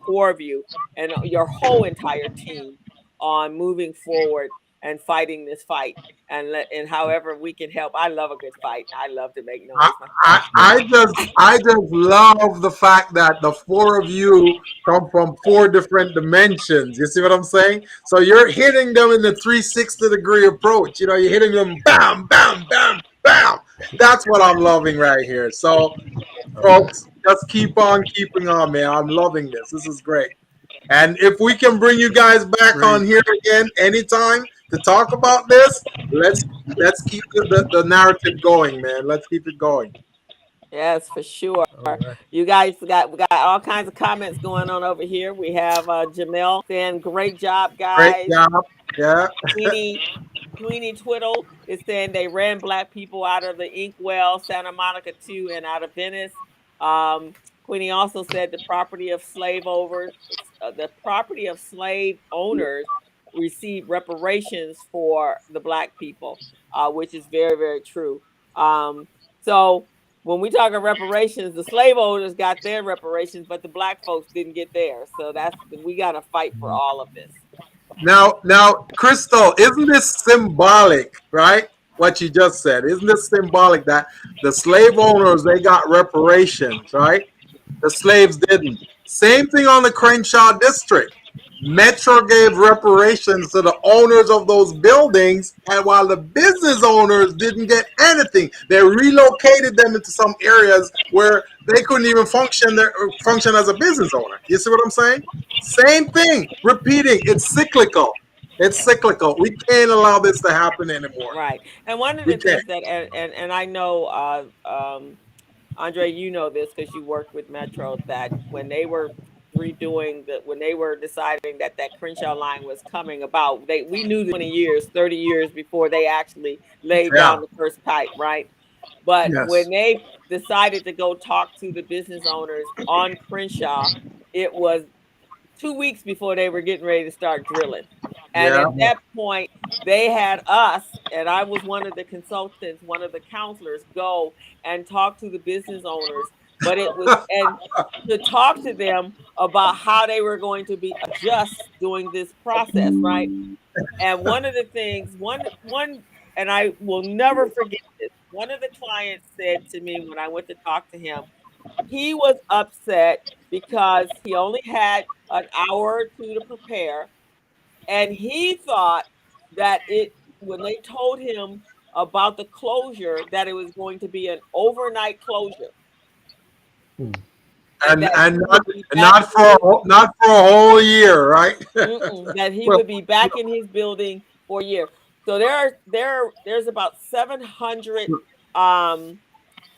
four of you, and your whole entire team on moving forward and fighting this fight. And however we can help. I love a good fight. I love to make noise. I just love the fact that the four of you come from 4 different dimensions. You see what I'm saying? So you're hitting them in the 360-degree approach. You're hitting them bam, bam, bam, bam. That's what I'm loving right here. So, folks, just keep on keeping on, man. I'm loving this. This is great. And if we can bring you guys back on here again anytime to talk about this, let's keep the narrative going, man. Let's keep it going. Yes, for sure. You guys we got all kinds of comments going on over here. We have Jamel saying, "Great job, guys." Great job. Yeah. Queenie Twiddle is saying they ran black people out of the Inkwell, Santa Monica 2, and out of Venice. Queenie also said the property of slave owners receive reparations for the Black people, which is very, very true. So when we talk of reparations, the slave owners got their reparations, but the Black folks didn't get theirs. So we got to fight for all of this. Now, Crystal, isn't this symbolic, right? What you just said, isn't this symbolic that the slave owners, they got reparations, right? The slaves didn't. Same thing on the Crenshaw district. Metro gave reparations to the owners of those buildings, and while the business owners didn't get anything, they relocated them into some areas where they couldn't even function as a business owner. You see what I'm saying? Same thing, repeating. It's cyclical. It's cyclical. We can't allow this to happen anymore. Right. And one of the things that, and I know, Andre, you know this because you worked with Metro, that when they were when they were deciding that Crenshaw line was coming about, we knew 20 years, 30 years before they actually laid down the first pipe, right? But when they decided to go talk to the business owners on Crenshaw, it was 2 weeks before they were getting ready to start drilling. And at that point, they had us, and I was one of the consultants, one of the counselors, go and talk to the business owners. But it was and to talk to them about how they were going to be adjust during this process, right? And one of the things, and I will never forget this. One of the clients said to me when I went to talk to him, he was upset because he only had an hour or two to prepare. And he thought that when they told him about the closure, that it was going to be an overnight closure. And not for a whole year, right? That he would be back in his building for a year. So there's about 700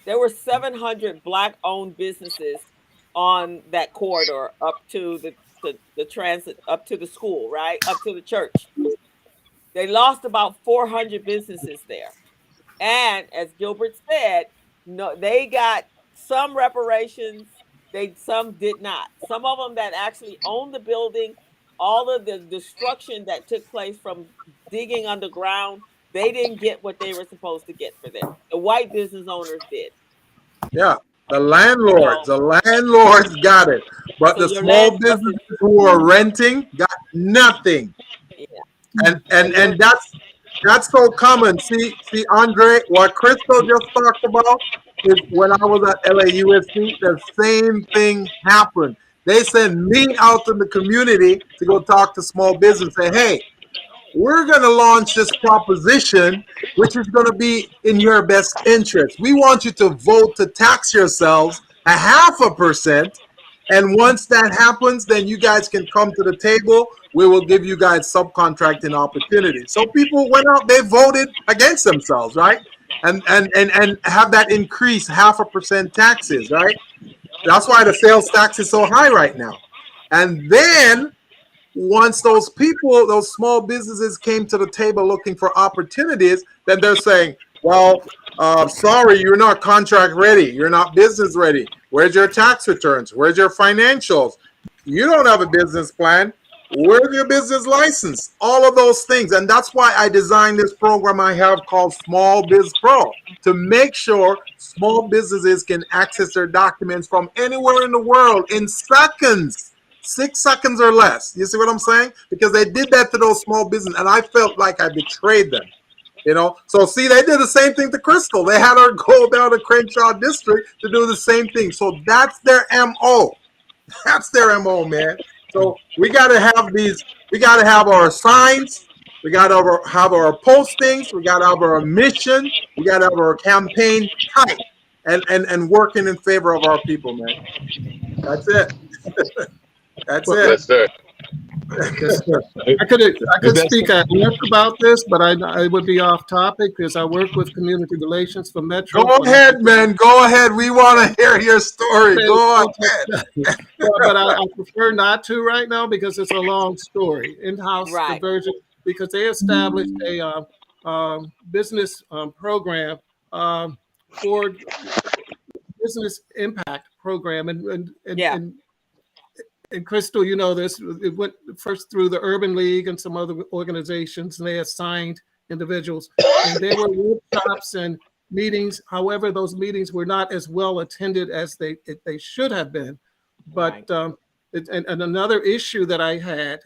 there were 700 Black-owned businesses on that corridor up to the transit, up to the school, right? Up to the church. They lost about 400 businesses there. And as Gilbert said, no, they got some reparations, some did not. Some of them that actually owned the building, all of the destruction that took place from digging underground, they didn't get what they were supposed to get for them. The white business owners did. Yeah, the landlords got it, but the small businesses who are renting got nothing. Yeah. And that's so common. See, Andre, what Crystal just talked about is when I was at LAUSD, the same thing happened. They sent me out in the community to go talk to small business, say, hey, we're going to launch this proposition, which is going to be in your best interest. We want you to vote to tax yourselves 0.5%. And once that happens, then you guys can come to the table. We will give you guys subcontracting opportunities. So people went out, they voted against themselves, right? And have that increase 0.5% taxes, right? That's why the sales tax is so high right now. And then once those people, those small businesses came to the table looking for opportunities, then they're saying, well, sorry, you're not contract ready. You're not business ready. Where's your tax returns? Where's your financials? You don't have a business plan. Where's your business license? All of those things. And that's why I designed this program I have called Small Biz Pro, to make sure small businesses can access their documents from anywhere in the world in seconds. 6 seconds or less. You see what I'm saying? Because they did that to those small businesses, and I felt like I betrayed them. You know, so see, they did the same thing to Crystal. They had her go down to Crenshaw District to do the same thing. So that's their MO. That's their MO, man. So we got to have these. We got to have our signs. We got to have our postings. We got to have our mission. We got to have our campaign tight and working in favor of our people, man. That's it. That's it. Yes, sir. Yes, sir. I could speak at length about this, but I would be off topic because I work with community relations for Metro. Go ahead, man. Go ahead. We want to hear your story. Go ahead. But I prefer not to right now because it's a long story. In-house diversion, because they established a business program for business impact program, and Crystal, you know this. It went first through the Urban League and some other organizations, and they assigned individuals, and there were workshops and meetings. However, those meetings were not as well attended as they should have been. But and another issue that I had,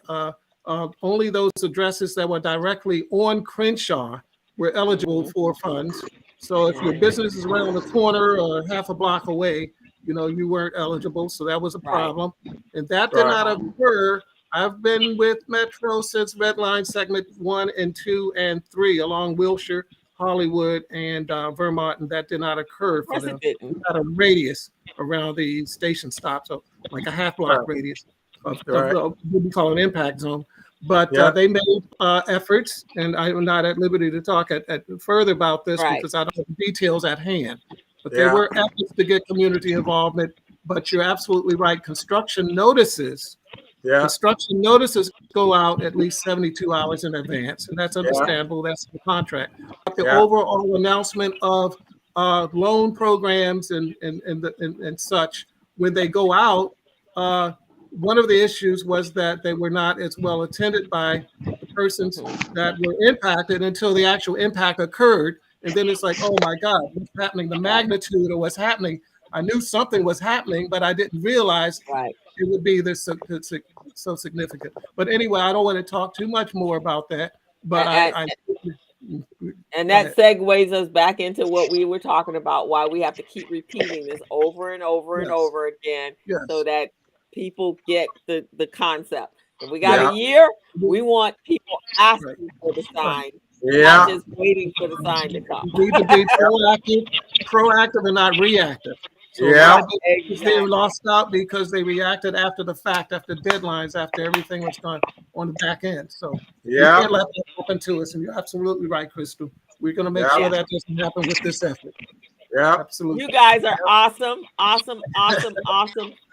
only those addresses that were directly on Crenshaw were eligible for funds. So if your business is around the corner or half a block away, you know, you weren't eligible. So that was a problem. And that did not occur. I've been with Metro since Red Line segment 1 and 2 and 3 along Wilshire, Hollywood, and Vermont, and that did not occur for them. We had a radius around the station stop, so like a half block radius of what we call an impact zone. But they made efforts, and I'm not at liberty to talk further about this because I don't have the details at hand. But there were efforts to get community involvement. But you're absolutely right. Construction notices go out at least 72 hours in advance, and that's understandable. That's the contract. But the overall announcement of loan programs and such, when they go out, one of the issues was that they were not as well attended by the persons that were impacted until the actual impact occurred. And then it's like, oh my God, what's happening? The magnitude of what's happening. I knew something was happening, but I didn't realize it would be this so significant. But anyway, I don't want to talk too much more about that. But and that segues us back into what we were talking about, why we have to keep repeating this over and over and over again so that people get the concept. If we got a year, we want people asking for the sign, not just waiting for the sign to come. We need to be proactive and not reactive. So they lost out because they reacted after the fact, after deadlines, after everything was done on the back end. So we can't let that happen to us. And you're absolutely right, Crystal. We're going to make sure that doesn't happen with this effort. Yeah, absolutely. You guys are awesome.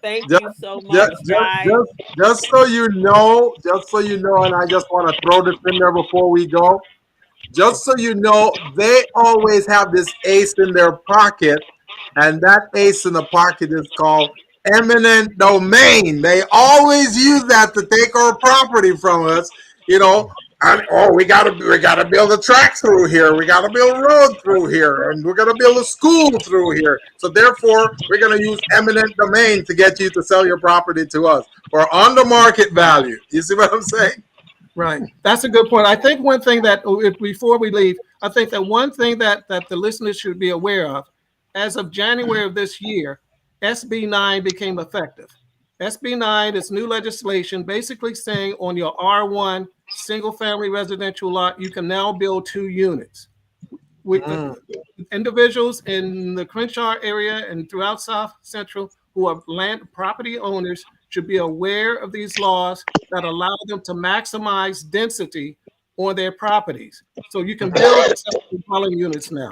Thank you so much, guys. Just so you know, and I just want to throw this in there before we go. Just so you know, they always have this ace in their pocket, and that ace in the pocket is called eminent domain. They always use that to take our property from us, you know. And we gotta build a track through here. We gotta build a road through here, and we're gonna build a school through here. So therefore, we're gonna use eminent domain to get you to sell your property to us for under market value. You see what I'm saying? Right. That's a good point. I think one thing that before we leave, I think that one thing that the listeners should be aware of, as of January of this year, SB 9 became effective. SB 9 is new legislation basically saying on your R1 single family residential lot, you can now build 2 units. With individuals in the Crenshaw area and throughout South Central who are land property owners should be aware of these laws that allow them to maximize density on their properties. So you can build accessory dwelling units now.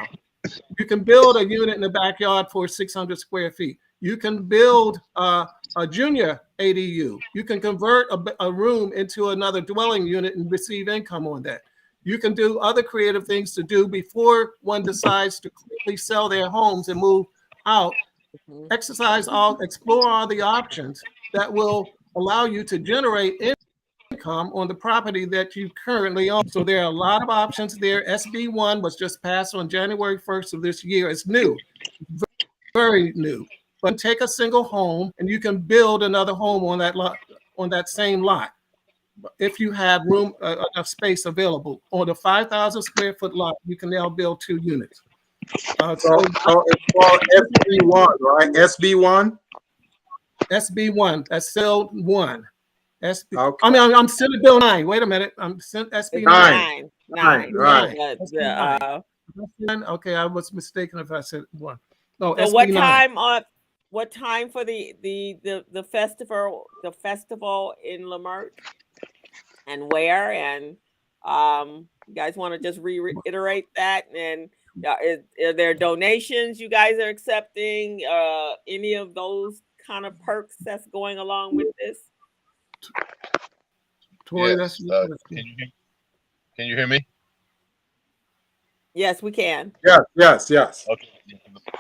You can build a unit in the backyard for 600 square feet. You can build a junior ADU. You can convert a room into another dwelling unit and receive income on that. You can do other creative things to do before one decides to quickly sell their homes and move out. Explore all the options that will allow you to generate income on the property that you currently own. So there are a lot of options there. SB 1 was just passed on January 1st of this year. It's new, very new. But take a single home and you can build another home on that lot, on that same lot, if you have room, enough space available. On a 5,000 square foot lot, you can now build 2 units. So it's called SB1, right? SB1? SB1, that's still 1. SB. Okay. I mean, I'm still at Bill 9. Wait a minute. I'm SB 9. 9. Right. Okay, I was mistaken if I said 1. No, so SB9. What time for the festival in Leimert, and where? And you guys want to just reiterate that? And are there donations you guys are accepting? Any of those kind of perks that's going along with this? Tori, yes, can you hear me? Yes, we can. Yes. Okay,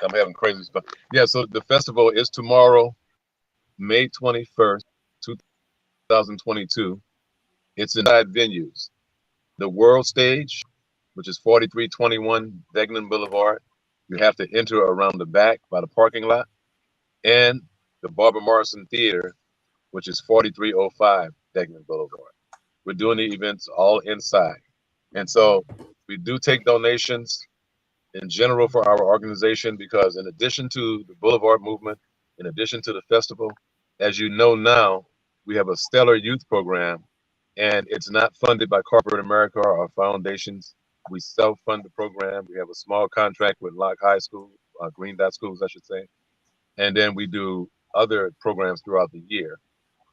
I'm having crazy stuff. Yeah, so the festival is tomorrow, May 21st, 2022. It's in 5 venues. The World Stage, which is 4321 Degnan Boulevard. You have to enter around the back by the parking lot. And the Barbara Morrison Theater, which is 4305 Degnan Boulevard. We're doing the events all inside. And so we do take donations in general for our organization because in addition to the Boulevard movement, in addition to the festival, as you know now, we have a stellar youth program and it's not funded by corporate America or foundations. We self-fund the program. We have a small contract with Locke High School, Green Dot Schools, I should say. And then we do other programs throughout the year.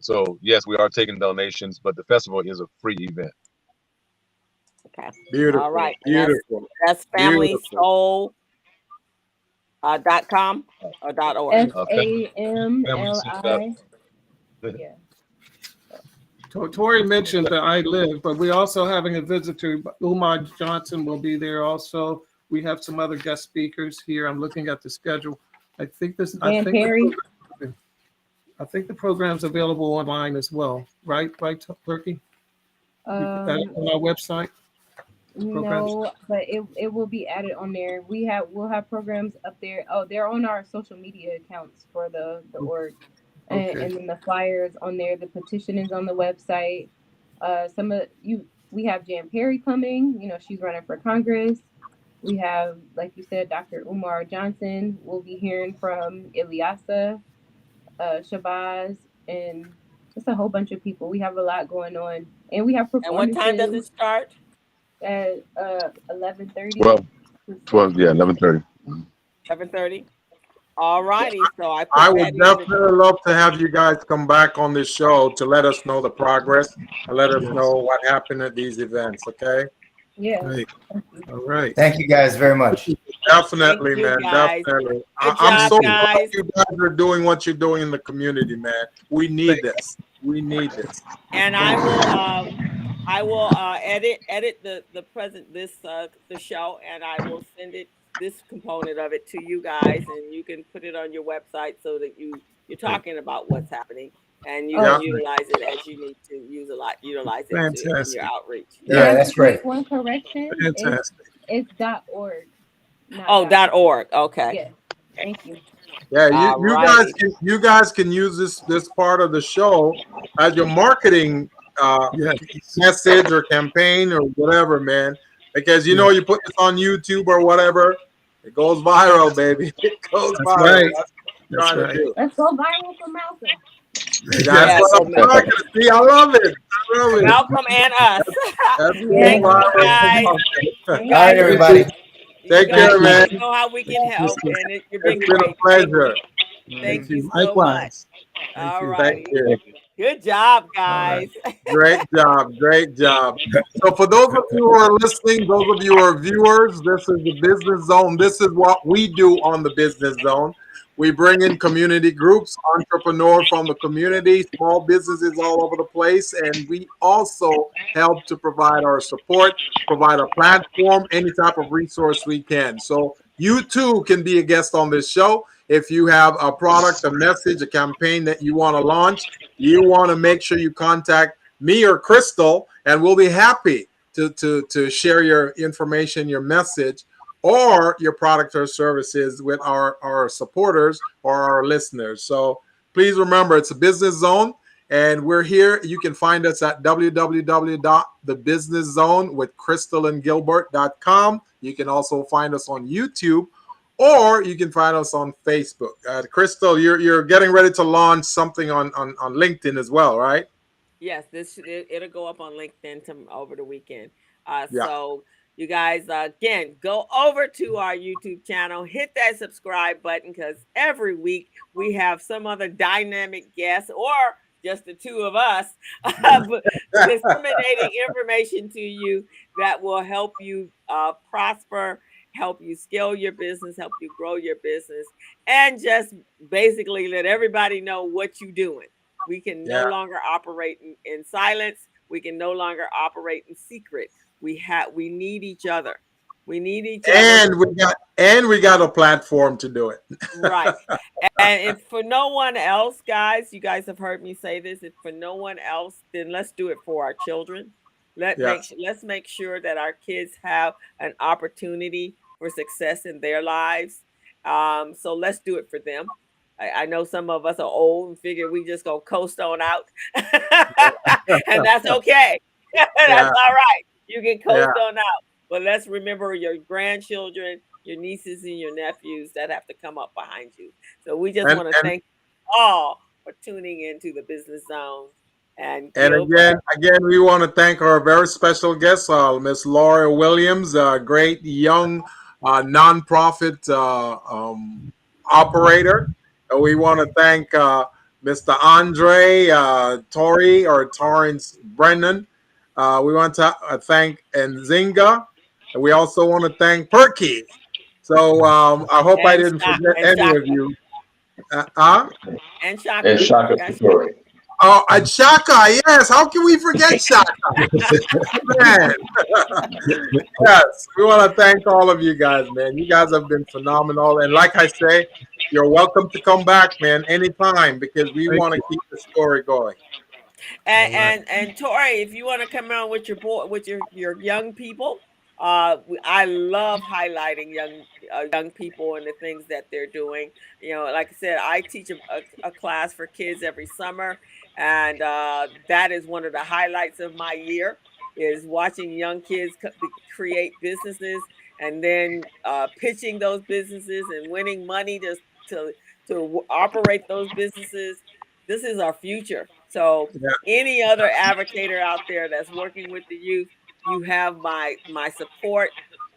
So yes, we are taking donations, but the festival is a free event. Okay. Beautiful. All right. Beautiful. That's FamilySoul.com or .org. FAMLI. Yeah. Tori mentioned that I live, but we're also having a visitor. Umar Johnson will be there also. We have some other guest speakers here. I'm looking at the schedule. I think Perry. I think the program's available online as well, right, Turkey? On our website? No, but it will be added on there. We'll have programs up there. Oh, they're on our social media accounts for the org. And then the flyers on there, the petition is on the website. We have Jan Perry coming, she's running for Congress. We have, like you said, Dr. Umar Johnson. We'll be hearing from Ilyasa, Shabazz, and just a whole bunch of people. We have a lot going on. And we have performances. And what time does it start? At 11:30. 12, yeah, 11:30. 11:30. All righty. So I would definitely love to have you guys come back on this show to let us know the progress and let us know what happened at these events. Okay. Yeah. Great. All right. Thank you guys very much. Definitely, Thank you, man. guys. Definitely. Good I'm job, so guys. glad you guys are doing what you're doing in the community, man. We need this. We need this. And I will edit the show, and I will send this component of it to you guys, and you can put it on your website so that you're talking about what's happening, and you can utilize it as you need to utilize it in your outreach. Yeah, that's great. One correction. Fantastic. It's .org. .org. Okay. Yeah. Thank you. Yeah, you guys can use this part of the show as your marketing message or campaign or whatever, man. Because you put this on YouTube or whatever, it goes viral, baby. It goes viral. Right. That's what I'm trying to do. Let's go viral for Malcolm. That's what I'm talking to. See, I love it. Malcolm and us. That's Thank you, guys. All right, everybody. Take care, man. You know how we can help, and you've been It's been a pleasure. Thank you so much. All right. Thank you. Good job, guys. Great job. Great job. So for those of you who are listening, those of you who are viewers, this is the Business Zone. This is what we do on the Business Zone. We bring in community groups, entrepreneurs from the community, small businesses all over the place, and we also help to provide our support, provide a platform, any type of resource we can. So you too can be a guest on this show. If you have a product, a message, a campaign that you want to launch, you want to make sure you contact me or Crystal, and we'll be happy to share your information, your message, or your product or services with our supporters or our listeners. So please remember, it's a Business Zone, and we're here. You can find us at www.thebusinesszonewithcrystalandgilbert.com. You can also find us on YouTube, or you can find us on Facebook. Crystal, you're getting ready to launch something on LinkedIn as well, right? Yes, it'll go up on LinkedIn over the weekend. So you guys, again, go over to our YouTube channel, hit that subscribe button, because every week we have some other dynamic guest or just the two of us disseminating information to you that will help you prosper, help you scale your business, help you grow your business, and just basically let everybody know what you're doing. We can no longer operate in silence. We can no longer operate in secret. We need each other. We need each other. And we got a platform to do it. Right. And if for no one else, guys, you guys have heard me say this, if for no one else, then let's do it for our children. Let's make sure that our kids have an opportunity for success in their lives. So let's do it for them. I know some of us are old and figure we just gonna coast on out. And that's okay. That's all right. You can coast on out. But let's remember your grandchildren, your nieces and your nephews that have to come up behind you. So we just want to thank you all for tuning into the Business Zone. And again, we want to thank our very special guest, Miss Laura Williams, a great young nonprofit operator. We want to thank Mr. Andre Torrance Brennan. We want to thank Nzinga. And we also want to thank Perky. So I hope I didn't forget any of you. And Shaka. And Shaka Story. Oh, and Shaka, yes. How can we forget Shaka? Man. Yes, we want to thank all of you guys, man. You guys have been phenomenal. And like I say, you're welcome to come back, man, anytime, because we want to keep the story going. And Tori, if you want to come on with your young people, I love highlighting young people and the things that they're doing. Like I said, I teach a class for kids every summer, and that is one of the highlights of my year, is watching young kids create businesses and then pitching those businesses and winning money to operate those businesses. This is our future. So any other advocator out there that's working with the youth, you have my support,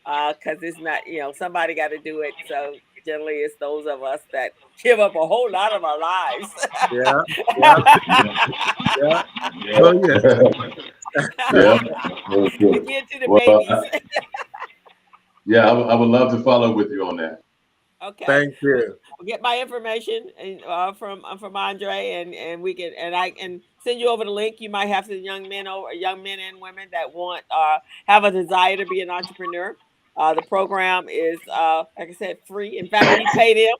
because it's not, somebody got to do it. So generally it's those of us that give up a whole lot of our lives. To get to the babies. Yeah, I would love to follow with you on that. Okay. Thank you. We'll get my information from Andre, and we can, and I can send you over the link. You might have some young men and women that want have a desire to be an entrepreneur. The program is like I said, free. In fact, we paid him.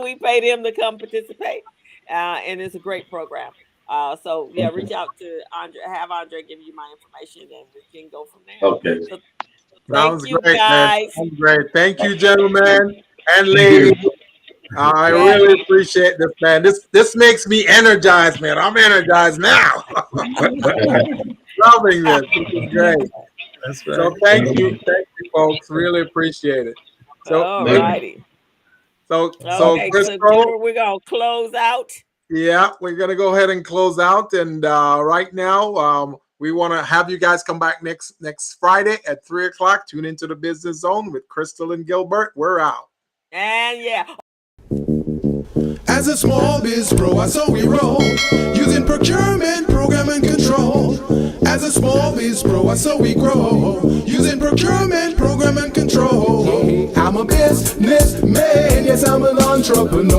We paid him to come participate, and it's a great program. So yeah, reach out to Andre. Have Andre give you my information, and we can go from there. Okay. So, Sounds you great, guys. man. Sounds great. Thank you, gentlemen and ladies. I really appreciate this, man. This makes me energized, man. I'm energized now. Loving this. This is great. That's right. So thank you, folks. Really appreciate it. So, all righty. So Crystal, we're gonna close out. Yeah, we're gonna go ahead and close out, and right now, we want to have you guys come back next Friday at 3:00. Tune into the Business Zone with Crystal and Gilbert. We're out. And yeah. As a small biz pro, so we roll, using procurement, program and control. As a small biz pro, so we grow, using procurement, program and control. I'm a businessman, yes, I'm an entrepreneur.